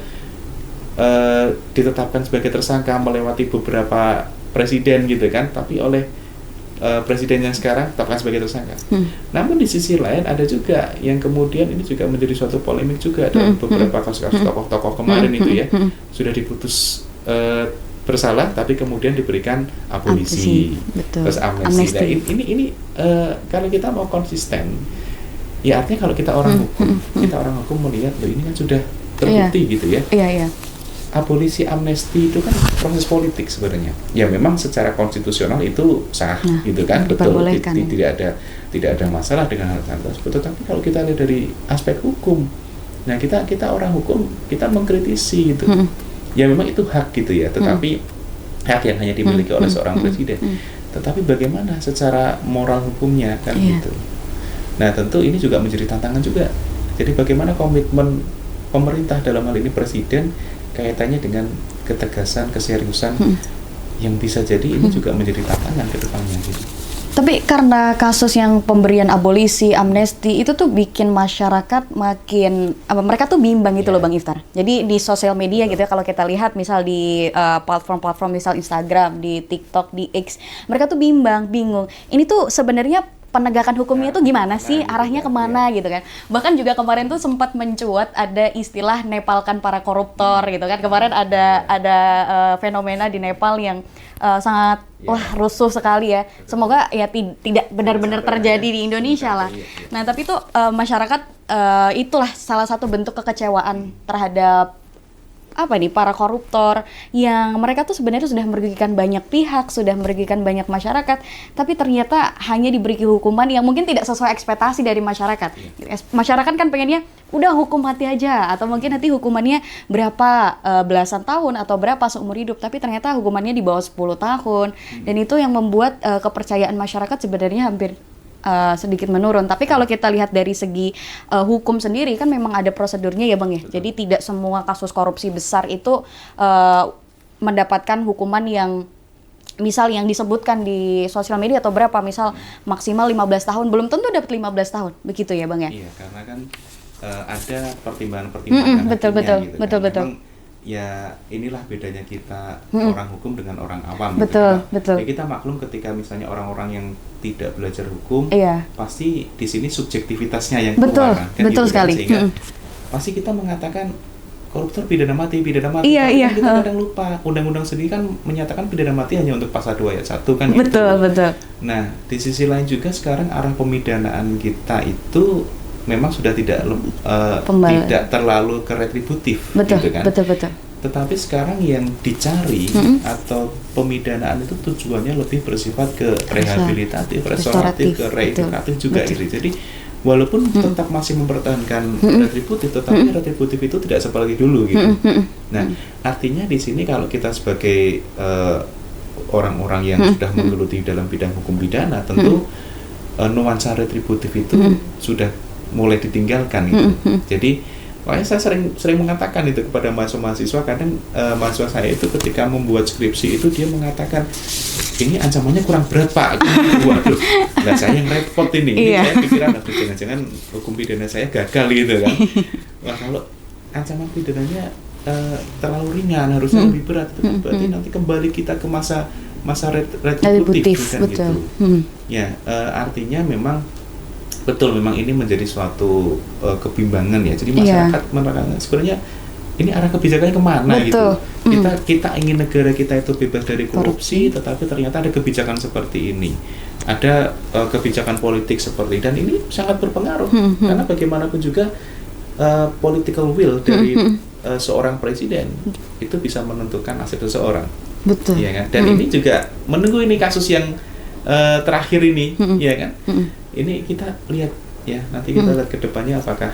[SPEAKER 2] ditetapkan sebagai tersangka melewati beberapa presiden gitu kan, tapi oleh presiden yang sekarang tetapkan sebagai tersangka. Namun di sisi lain ada juga yang kemudian ini juga menjadi suatu polemik juga dalam beberapa kasus-kasus tokoh-tokoh kemarin itu ya, sudah diputus bersalah tapi kemudian diberikan abolisi, terus amnesti. Nah, ini kalau kita mau konsisten, ya artinya kalau kita orang hukum melihat loh ini kan sudah terbukti gitu ya.
[SPEAKER 1] Iya.
[SPEAKER 2] Abolisi amnesti itu kan proses politik sebenarnya. Ya memang secara konstitusional itu sah gitu kan, betul. Tidak ada masalah dengan hal tersebut. Tetapi kalau kita lihat dari aspek hukum, nah kita orang hukum kita mengkritisi gitu. Ya memang itu hak gitu ya, tetapi hak yang hanya dimiliki oleh seorang presiden. Tetapi bagaimana secara moral hukumnya kan gitu. Nah tentu ini juga menjadi tantangan juga. Jadi bagaimana komitmen pemerintah dalam hal ini presiden kaitannya dengan ketegasan, keseriusan yang bisa jadi ini juga menjadi tantangan ke depannya gitu.
[SPEAKER 1] Tapi karena kasus yang pemberian abolisi, amnesti itu tuh bikin masyarakat makin mereka tuh bimbang gitu loh Bang Iftar. Jadi di sosial media gitu ya, kalau kita lihat misal di platform-platform misal Instagram, di TikTok, di X, mereka tuh bingung. Ini tuh sebenarnya penegakan hukumnya itu gimana sih, arahnya kemana gitu kan. Bahkan juga kemarin tuh sempat mencuat ada istilah Nepalkan para koruptor gitu kan. Kemarin ada fenomena di Nepal yang sangat rusuh sekali ya. Semoga ya tidak benar-benar terjadi di Indonesia lah. Nah tapi tuh masyarakat itulah salah satu bentuk kekecewaan terhadap para koruptor yang mereka tuh sebenarnya sudah merugikan banyak pihak, sudah merugikan banyak masyarakat, tapi ternyata hanya diberi hukuman yang mungkin tidak sesuai ekspektasi dari masyarakat. Masyarakat kan pengennya udah hukum mati aja, atau mungkin nanti hukumannya berapa belasan tahun atau berapa seumur hidup, tapi ternyata hukumannya di bawah 10 tahun. Dan itu yang membuat kepercayaan masyarakat sebenarnya hampir sedikit menurun. Tapi kalau kita lihat dari segi hukum sendiri kan memang ada prosedurnya ya Bang ya. Jadi tidak semua kasus korupsi besar itu mendapatkan hukuman yang misal yang disebutkan di sosial media atau berapa, misal maksimal 15 tahun, belum tentu dapat 15 tahun. Begitu ya Bang ya?
[SPEAKER 2] Iya, karena kan ada pertimbangan-pertimbangan
[SPEAKER 1] betul.
[SPEAKER 2] Ya inilah bedanya kita orang hukum dengan orang awam.
[SPEAKER 1] Betul.
[SPEAKER 2] Ya kita maklum ketika misalnya orang-orang yang tidak belajar hukum, pasti di sini subjektivitasnya yang keluar kan.
[SPEAKER 1] Betul sekali.
[SPEAKER 2] Sehingga pasti kita mengatakan koruptor pidana mati.
[SPEAKER 1] Iya.
[SPEAKER 2] Kita kadang lupa, undang-undang sendiri kan menyatakan pidana mati hanya untuk pasal 2 ayat 1 kan.
[SPEAKER 1] Betul.
[SPEAKER 2] Nah, di sisi lain juga sekarang arah pemidanaan kita itu memang sudah tidak terlalu ke retributif, gitu kan. Betul. Tetapi sekarang yang dicari atau pemidanaan itu tujuannya lebih bersifat ke rehabilitatif, restoratif, ke reedukatif juga gitu. Jadi walaupun tetap masih mempertahankan retributif, tetapi retributif itu tidak seperti dulu gitu. Nah, artinya di sini kalau kita sebagai orang-orang yang sudah menggeluti dalam bidang hukum pidana, tentu nuansa retributif itu sudah mulai ditinggalkan gitu. Jadi makanya saya sering mengatakan itu kepada mahasiswa. Kadang mahasiswa saya itu ketika membuat skripsi itu dia mengatakan ini ancamannya kurang berat Pak. Waduh, nggak saya yang repot ini. Ini saya pikiran jangan-jangan hukum pidana saya gagal gitu kan. Wah kalau ancaman pidananya terlalu ringan, harusnya lebih berat, itu berarti nanti kembali kita ke masa retributif kan gitu. Ya artinya memang betul, memang ini menjadi suatu kebimbangan ya. Jadi masyarakat sebenarnya ini arah kebijakannya kemana gitu. Kita ingin negara kita itu bebas dari korupsi, tetapi ternyata ada kebijakan seperti ini. Ada kebijakan politik seperti ini, dan ini sangat berpengaruh karena bagaimanapun juga political will dari seorang presiden itu bisa menentukan nasib seseorang.
[SPEAKER 1] Betul.
[SPEAKER 2] Ya kan? Dan ini juga menunggu ini kasus yang terakhir ini, ya kan? Ini kita lihat ya, nanti kita lihat ke depannya apakah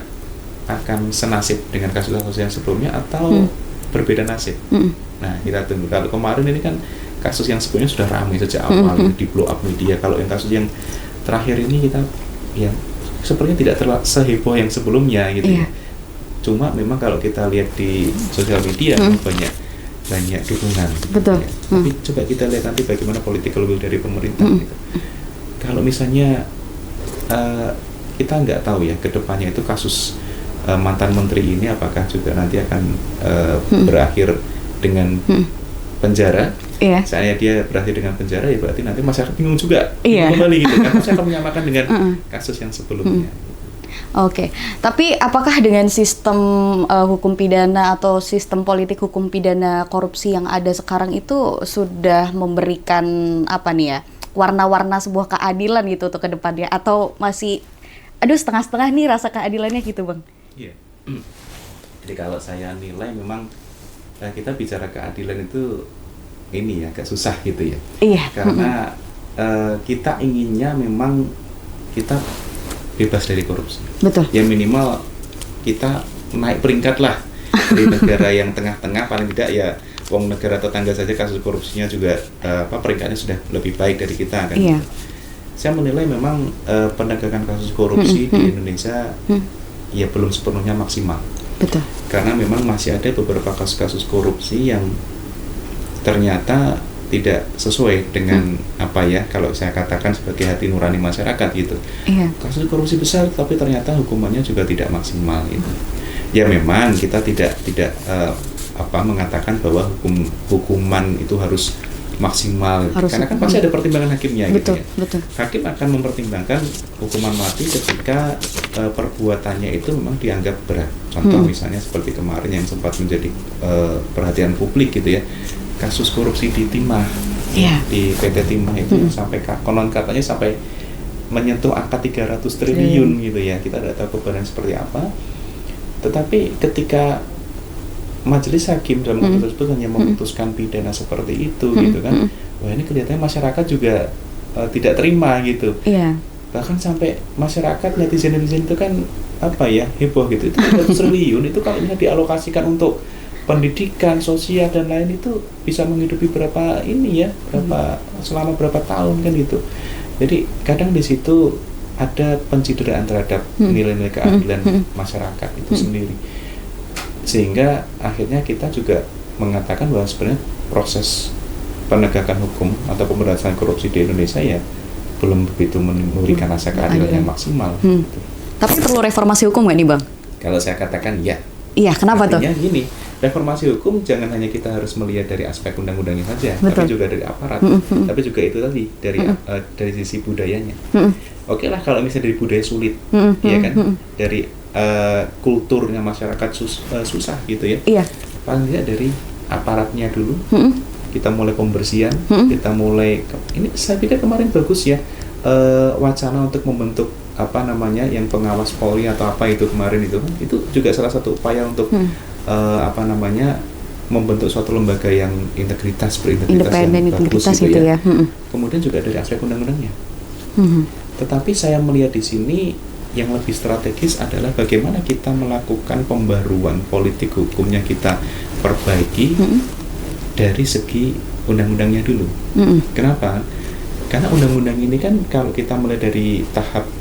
[SPEAKER 2] akan senasib dengan kasus-kasus yang sebelumnya atau berbeda nasib. Nah, kita tunggu. Kalau kemarin ini kan kasus yang sebelumnya sudah ramai sejak awal di blow up media. Kalau yang kasus yang terakhir ini kita ya sepertinya tidak seheboh yang sebelumnya gitu ya. Cuma memang kalau kita lihat di sosial media banyak dukungan.
[SPEAKER 1] Betul.
[SPEAKER 2] Ya. Tapi coba kita lihat nanti bagaimana political will dari pemerintah gitu. Kalau misalnya kita nggak tahu ya kedepannya itu kasus mantan menteri ini apakah juga nanti akan berakhir dengan penjara
[SPEAKER 1] Iya.
[SPEAKER 2] Misalnya dia berakhir dengan penjara, ya berarti nanti masyarakat bingung juga
[SPEAKER 1] Iya.
[SPEAKER 2] kembali gitu kan, pasti akan menyamakan dengan kasus yang sebelumnya.
[SPEAKER 1] Oke, tapi apakah dengan sistem hukum pidana atau sistem politik hukum pidana korupsi yang ada sekarang itu sudah memberikan apa nih ya, warna-warna sebuah keadilan gitu untuk ke depannya, atau masih aduh setengah-setengah nih rasa keadilannya gitu, Bang?
[SPEAKER 2] Iya. Jadi kalau saya nilai memang kita bicara keadilan itu ini ya agak susah gitu ya.
[SPEAKER 1] Iya.
[SPEAKER 2] Karena kita inginnya memang kita bebas dari korupsi.
[SPEAKER 1] Betul.
[SPEAKER 2] Ya minimal kita naik peringkat lah dari negara yang tengah-tengah, paling tidak ya wong negara tetangga saja kasus korupsinya juga peringkatnya sudah lebih baik dari kita kan.
[SPEAKER 1] Iya.
[SPEAKER 2] Saya menilai memang penegakan kasus korupsi di Indonesia ya belum sepenuhnya maksimal.
[SPEAKER 1] Betul.
[SPEAKER 2] Karena memang masih ada beberapa kasus-kasus korupsi yang ternyata tidak sesuai dengan apa ya, kalau saya katakan sebagai hati nurani masyarakat gitu.
[SPEAKER 1] Iya.
[SPEAKER 2] Kasus korupsi besar tapi ternyata hukumannya juga tidak maksimal gitu. Ya memang kita tidak mengatakan bahwa hukuman itu harus maksimal gitu. Karena kan pasti ada pertimbangan hakimnya.
[SPEAKER 1] Betul,
[SPEAKER 2] gitu ya.
[SPEAKER 1] betul.
[SPEAKER 2] Hakim akan mempertimbangkan hukuman mati ketika perbuatannya itu memang dianggap berat. Contoh misalnya seperti kemarin yang sempat menjadi perhatian publik gitu ya, kasus korupsi di Timah, di PT Timah itu sampai konon katanya sampai menyentuh angka 300 triliun gitu ya. Kita tidak tahu kebenaran seperti apa. Tetapi ketika majelis hakim dalam kasus tersebut hanya memutuskan pidana seperti itu gitu kan, wah ini kelihatannya masyarakat juga tidak terima gitu. Bahkan sampai masyarakat netizen itu kan apa ya, heboh gitu. Itu 300 triliun itu kalau ini dialokasikan untuk pendidikan, sosial dan lain itu bisa menghidupi berapa ini ya, selama berapa tahun kan gitu. Jadi kadang di situ ada pencideraan terhadap nilai-nilai keadilan masyarakat itu sendiri. Sehingga akhirnya kita juga mengatakan bahwa sebenarnya proses penegakan hukum atau pemberantasan korupsi di Indonesia ya belum begitu memberikan rasa keadilan yang maksimal. Gitu.
[SPEAKER 1] Tapi perlu reformasi hukum nggak nih, Bang?
[SPEAKER 2] Kalau saya katakan ya.
[SPEAKER 1] Iya, kenapa
[SPEAKER 2] artinya
[SPEAKER 1] tuh?
[SPEAKER 2] Gini, reformasi hukum jangan hanya kita harus melihat dari aspek undang-undangnya saja, tapi juga dari aparat, tapi juga itu tadi dari sisi budayanya. Oke lah kalau misalnya dari budaya sulit, ya kan, dari kulturnya masyarakat susah gitu ya.
[SPEAKER 1] Iya.
[SPEAKER 2] Paling tidak dari aparatnya dulu, kita mulai pembersihan, kita mulai ini saya pikir kemarin bagus ya, wacana untuk membentuk apa namanya yang pengawas Polri atau apa itu kemarin itu juga salah satu upaya untuk membentuk suatu lembaga yang berintegritas yang bagus gitu ya. Kemudian juga dari aspek undang-undangnya. Tetapi saya melihat di sini yang lebih strategis adalah bagaimana kita melakukan pembaruan politik hukumnya, kita perbaiki dari segi undang-undangnya dulu. Kenapa? Karena undang-undang ini kan kalau kita mulai dari tahap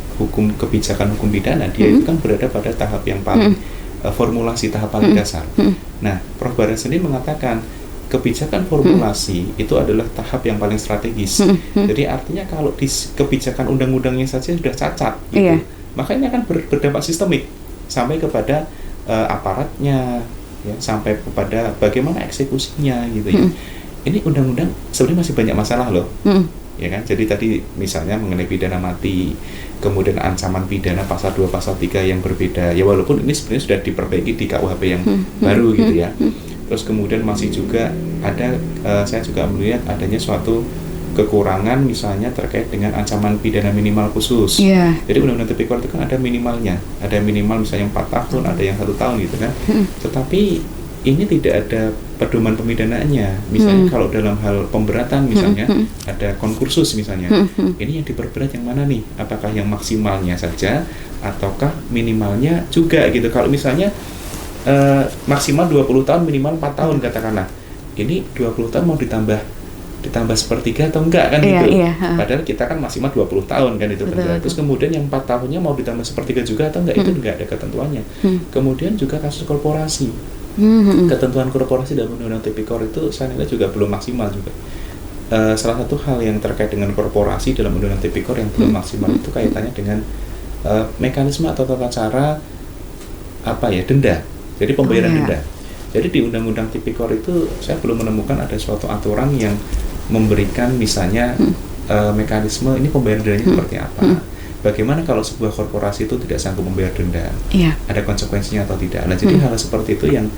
[SPEAKER 2] kebijakan hukum pidana, dia itu kan berada pada tahap yang paling formulasi tahap paling dasar. Nah, Prof. Baran sendiri mengatakan kebijakan formulasi itu adalah tahap yang paling strategis. Jadi artinya kalau di kebijakan undang-undangnya saja sudah cacat, gitu, maka ini akan berdampak sistemik sampai kepada aparatnya, ya, sampai kepada bagaimana eksekusinya, gitu ya. Ini undang-undang sebenarnya masih banyak masalah loh. Ya kan, jadi tadi misalnya mengenai pidana mati, kemudian ancaman pidana pasal 2, pasal 3 yang berbeda, ya walaupun ini sebenarnya sudah diperbaiki di KUHP yang baru gitu ya. Terus kemudian masih juga ada, saya juga melihat adanya suatu kekurangan misalnya terkait dengan ancaman pidana minimal khusus. Jadi Undang-Undang Tipikor itu kan ada minimalnya, ada minimal misalnya 4 tahun, ada yang 1 tahun gitu kan. Tetapi ini tidak ada pedoman pemidanaannya. Misalnya kalau dalam hal pemberatan misalnya ada konkursus misalnya, ini yang diperberat yang mana nih? Apakah yang maksimalnya saja ataukah minimalnya juga gitu? Kalau misalnya maksimal 20 tahun, minimal 4 tahun katakanlah, ini 20 tahun mau ditambah sepertiga atau enggak kan gitu. Padahal kita kan maksimal 20 tahun kan itu penjara. Terus kemudian yang 4 tahunnya mau ditambah sepertiga juga atau enggak, itu enggak ada ketentuannya. Kemudian juga kasus korporasi. Ketentuan korporasi dalam Undang-Undang Tipikor itu saya nilai juga belum maksimal juga. Salah satu hal yang terkait dengan korporasi dalam Undang-Undang Tipikor yang belum maksimal itu kaitannya dengan mekanisme atau tata cara denda. Jadi pembayaran denda. Jadi di Undang-Undang Tipikor itu saya belum menemukan ada suatu aturan yang memberikan misalnya mekanisme ini pembayaran dendanya seperti apa. Bagaimana kalau sebuah korporasi itu tidak sanggup membayar denda? Ada konsekuensinya atau tidak? Nah, jadi hal seperti itu yang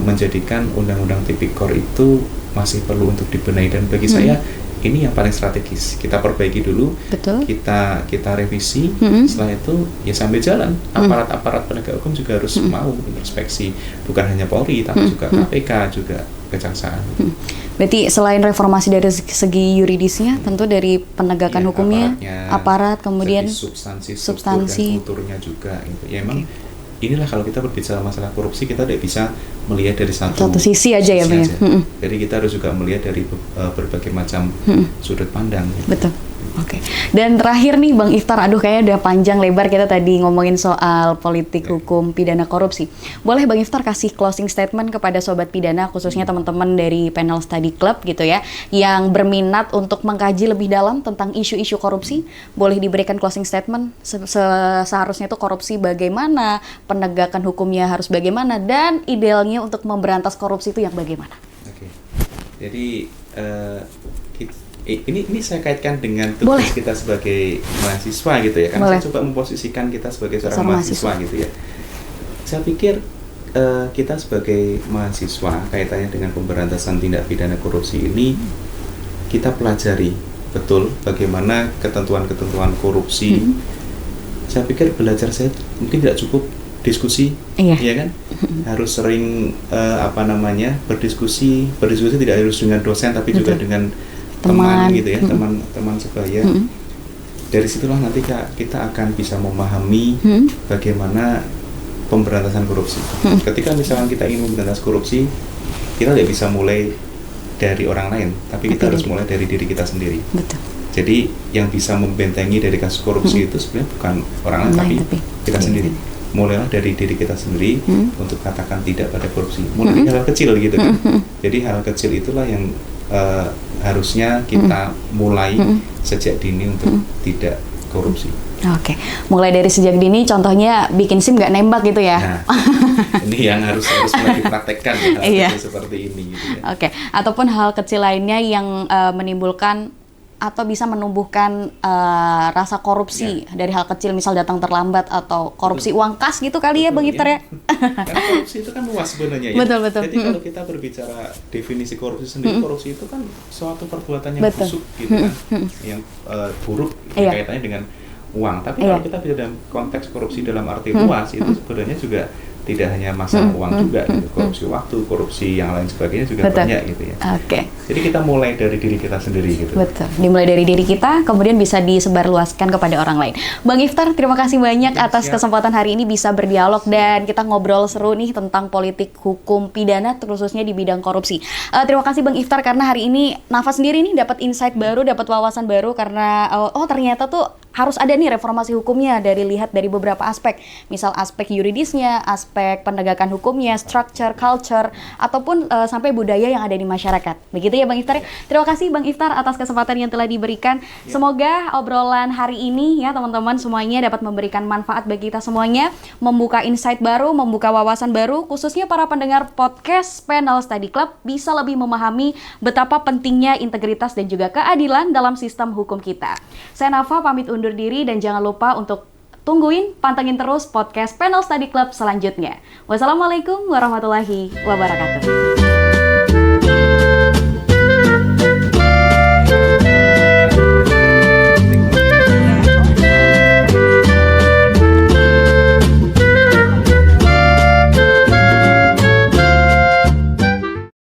[SPEAKER 2] menjadikan Undang-Undang Tipikor itu masih perlu untuk dibenahi, dan bagi saya ini yang paling strategis. Kita perbaiki dulu, kita revisi, setelah itu ya sambil jalan. Aparat-aparat penegak hukum juga harus mau introspeksi, bukan hanya Polri tapi juga KPK, juga Kejaksaan.
[SPEAKER 1] Berarti selain reformasi dari segi yuridisnya, tentu dari penegakan hukumnya, aparat, kemudian substansi,
[SPEAKER 2] dan kulturnya juga. Gitu. Ya emang inilah kalau kita berbicara masalah korupsi, kita tidak bisa melihat dari satu
[SPEAKER 1] sisi aja ya, Bang.
[SPEAKER 2] Jadi kita harus juga melihat dari berbagai macam sudut pandang. Gitu.
[SPEAKER 1] Betul. Oke. Dan terakhir nih Bang Iftar, aduh kayaknya udah panjang lebar kita tadi ngomongin soal politik, hukum, pidana, korupsi. Boleh Bang Iftar kasih closing statement kepada sobat pidana, khususnya teman-teman dari Panel Study Club gitu ya, yang berminat untuk mengkaji lebih dalam tentang isu-isu korupsi. Boleh diberikan closing statement, seharusnya itu korupsi bagaimana, penegakan hukumnya harus bagaimana, dan idealnya untuk memberantas korupsi itu yang bagaimana?
[SPEAKER 2] Oke. Jadi ini saya kaitkan dengan tugas kita sebagai mahasiswa gitu ya, karena saya coba memposisikan kita sebagai seorang mahasiswa gitu ya. Saya pikir kita sebagai mahasiswa kaitannya dengan pemberantasan tindak pidana korupsi ini, kita pelajari betul bagaimana ketentuan-ketentuan korupsi. Saya pikir belajar saya mungkin tidak cukup diskusi, ya kan? Harus sering berdiskusi tidak harus dengan dosen tapi juga dengan teman gitu ya, teman sebaya. Dari situlah nanti kita akan bisa memahami bagaimana pemberantasan korupsi. Ketika misalkan kita ingin memberantas korupsi, kita tidak bisa mulai dari orang lain, tapi kita harus mulai dari diri kita sendiri.
[SPEAKER 1] Betul.
[SPEAKER 2] Jadi yang bisa membentengi dari kasus korupsi itu sebenarnya bukan orang lain, tapi kita sendiri. Mulailah dari diri kita sendiri untuk katakan tidak pada korupsi. Mulai dari hal kecil gitu kan. Jadi hal kecil itulah yang harusnya kita mulai sejak dini untuk tidak korupsi.
[SPEAKER 1] Oke, mulai dari sejak dini, contohnya bikin SIM nggak nembak gitu ya?
[SPEAKER 2] Nah, ini yang harus mulai dipraktekkan hal seperti ini. Gitu ya.
[SPEAKER 1] Oke, ataupun hal kecil lainnya yang menimbulkan atau bisa menumbuhkan rasa korupsi dari hal kecil, misal datang terlambat atau korupsi uang kas gitu kali ya, Bang Iftar ya?
[SPEAKER 2] Karena korupsi itu kan luas sebenarnya ya.
[SPEAKER 1] Betul.
[SPEAKER 2] Jadi kalau kita berbicara definisi korupsi sendiri, korupsi itu kan suatu perbuatan yang busuk gitu kan, yang buruk kaitannya dengan uang. Tapi kalau kita bicara dalam konteks korupsi dalam arti luas, itu sebenarnya juga tidak hanya masalah uang juga, gitu. Korupsi waktu, korupsi yang lain sebagainya juga banyak gitu ya.
[SPEAKER 1] Oke.
[SPEAKER 2] Jadi kita mulai dari diri kita sendiri gitu.
[SPEAKER 1] Betul. Dimulai dari diri kita, kemudian bisa disebarluaskan kepada orang lain. Bang Iftar, terima kasih banyak atas kesempatan hari ini bisa berdialog dan kita ngobrol seru nih tentang politik, hukum, pidana, khususnya di bidang korupsi. Terima kasih Bang Iftar karena hari ini Nafas sendiri nih dapat insight baru, dapat wawasan baru karena ternyata tuh harus ada nih reformasi hukumnya lihat dari beberapa aspek, misal aspek yuridisnya, aspek penegakan hukumnya, structure, culture, ataupun sampai budaya yang ada di masyarakat. Begitu ya Bang Iftar. Terima kasih Bang Iftar atas kesempatan yang telah diberikan. Semoga obrolan hari ini ya teman-teman semuanya dapat memberikan manfaat bagi kita semuanya, membuka insight baru, membuka wawasan baru, khususnya para pendengar podcast Panel Study Club bisa lebih memahami betapa pentingnya integritas dan juga keadilan dalam sistem hukum kita. Saya Nafa pamit undur diri dan jangan lupa untuk pantengin terus podcast Panel Study Club selanjutnya. Wassalamualaikum warahmatullahi wabarakatuh.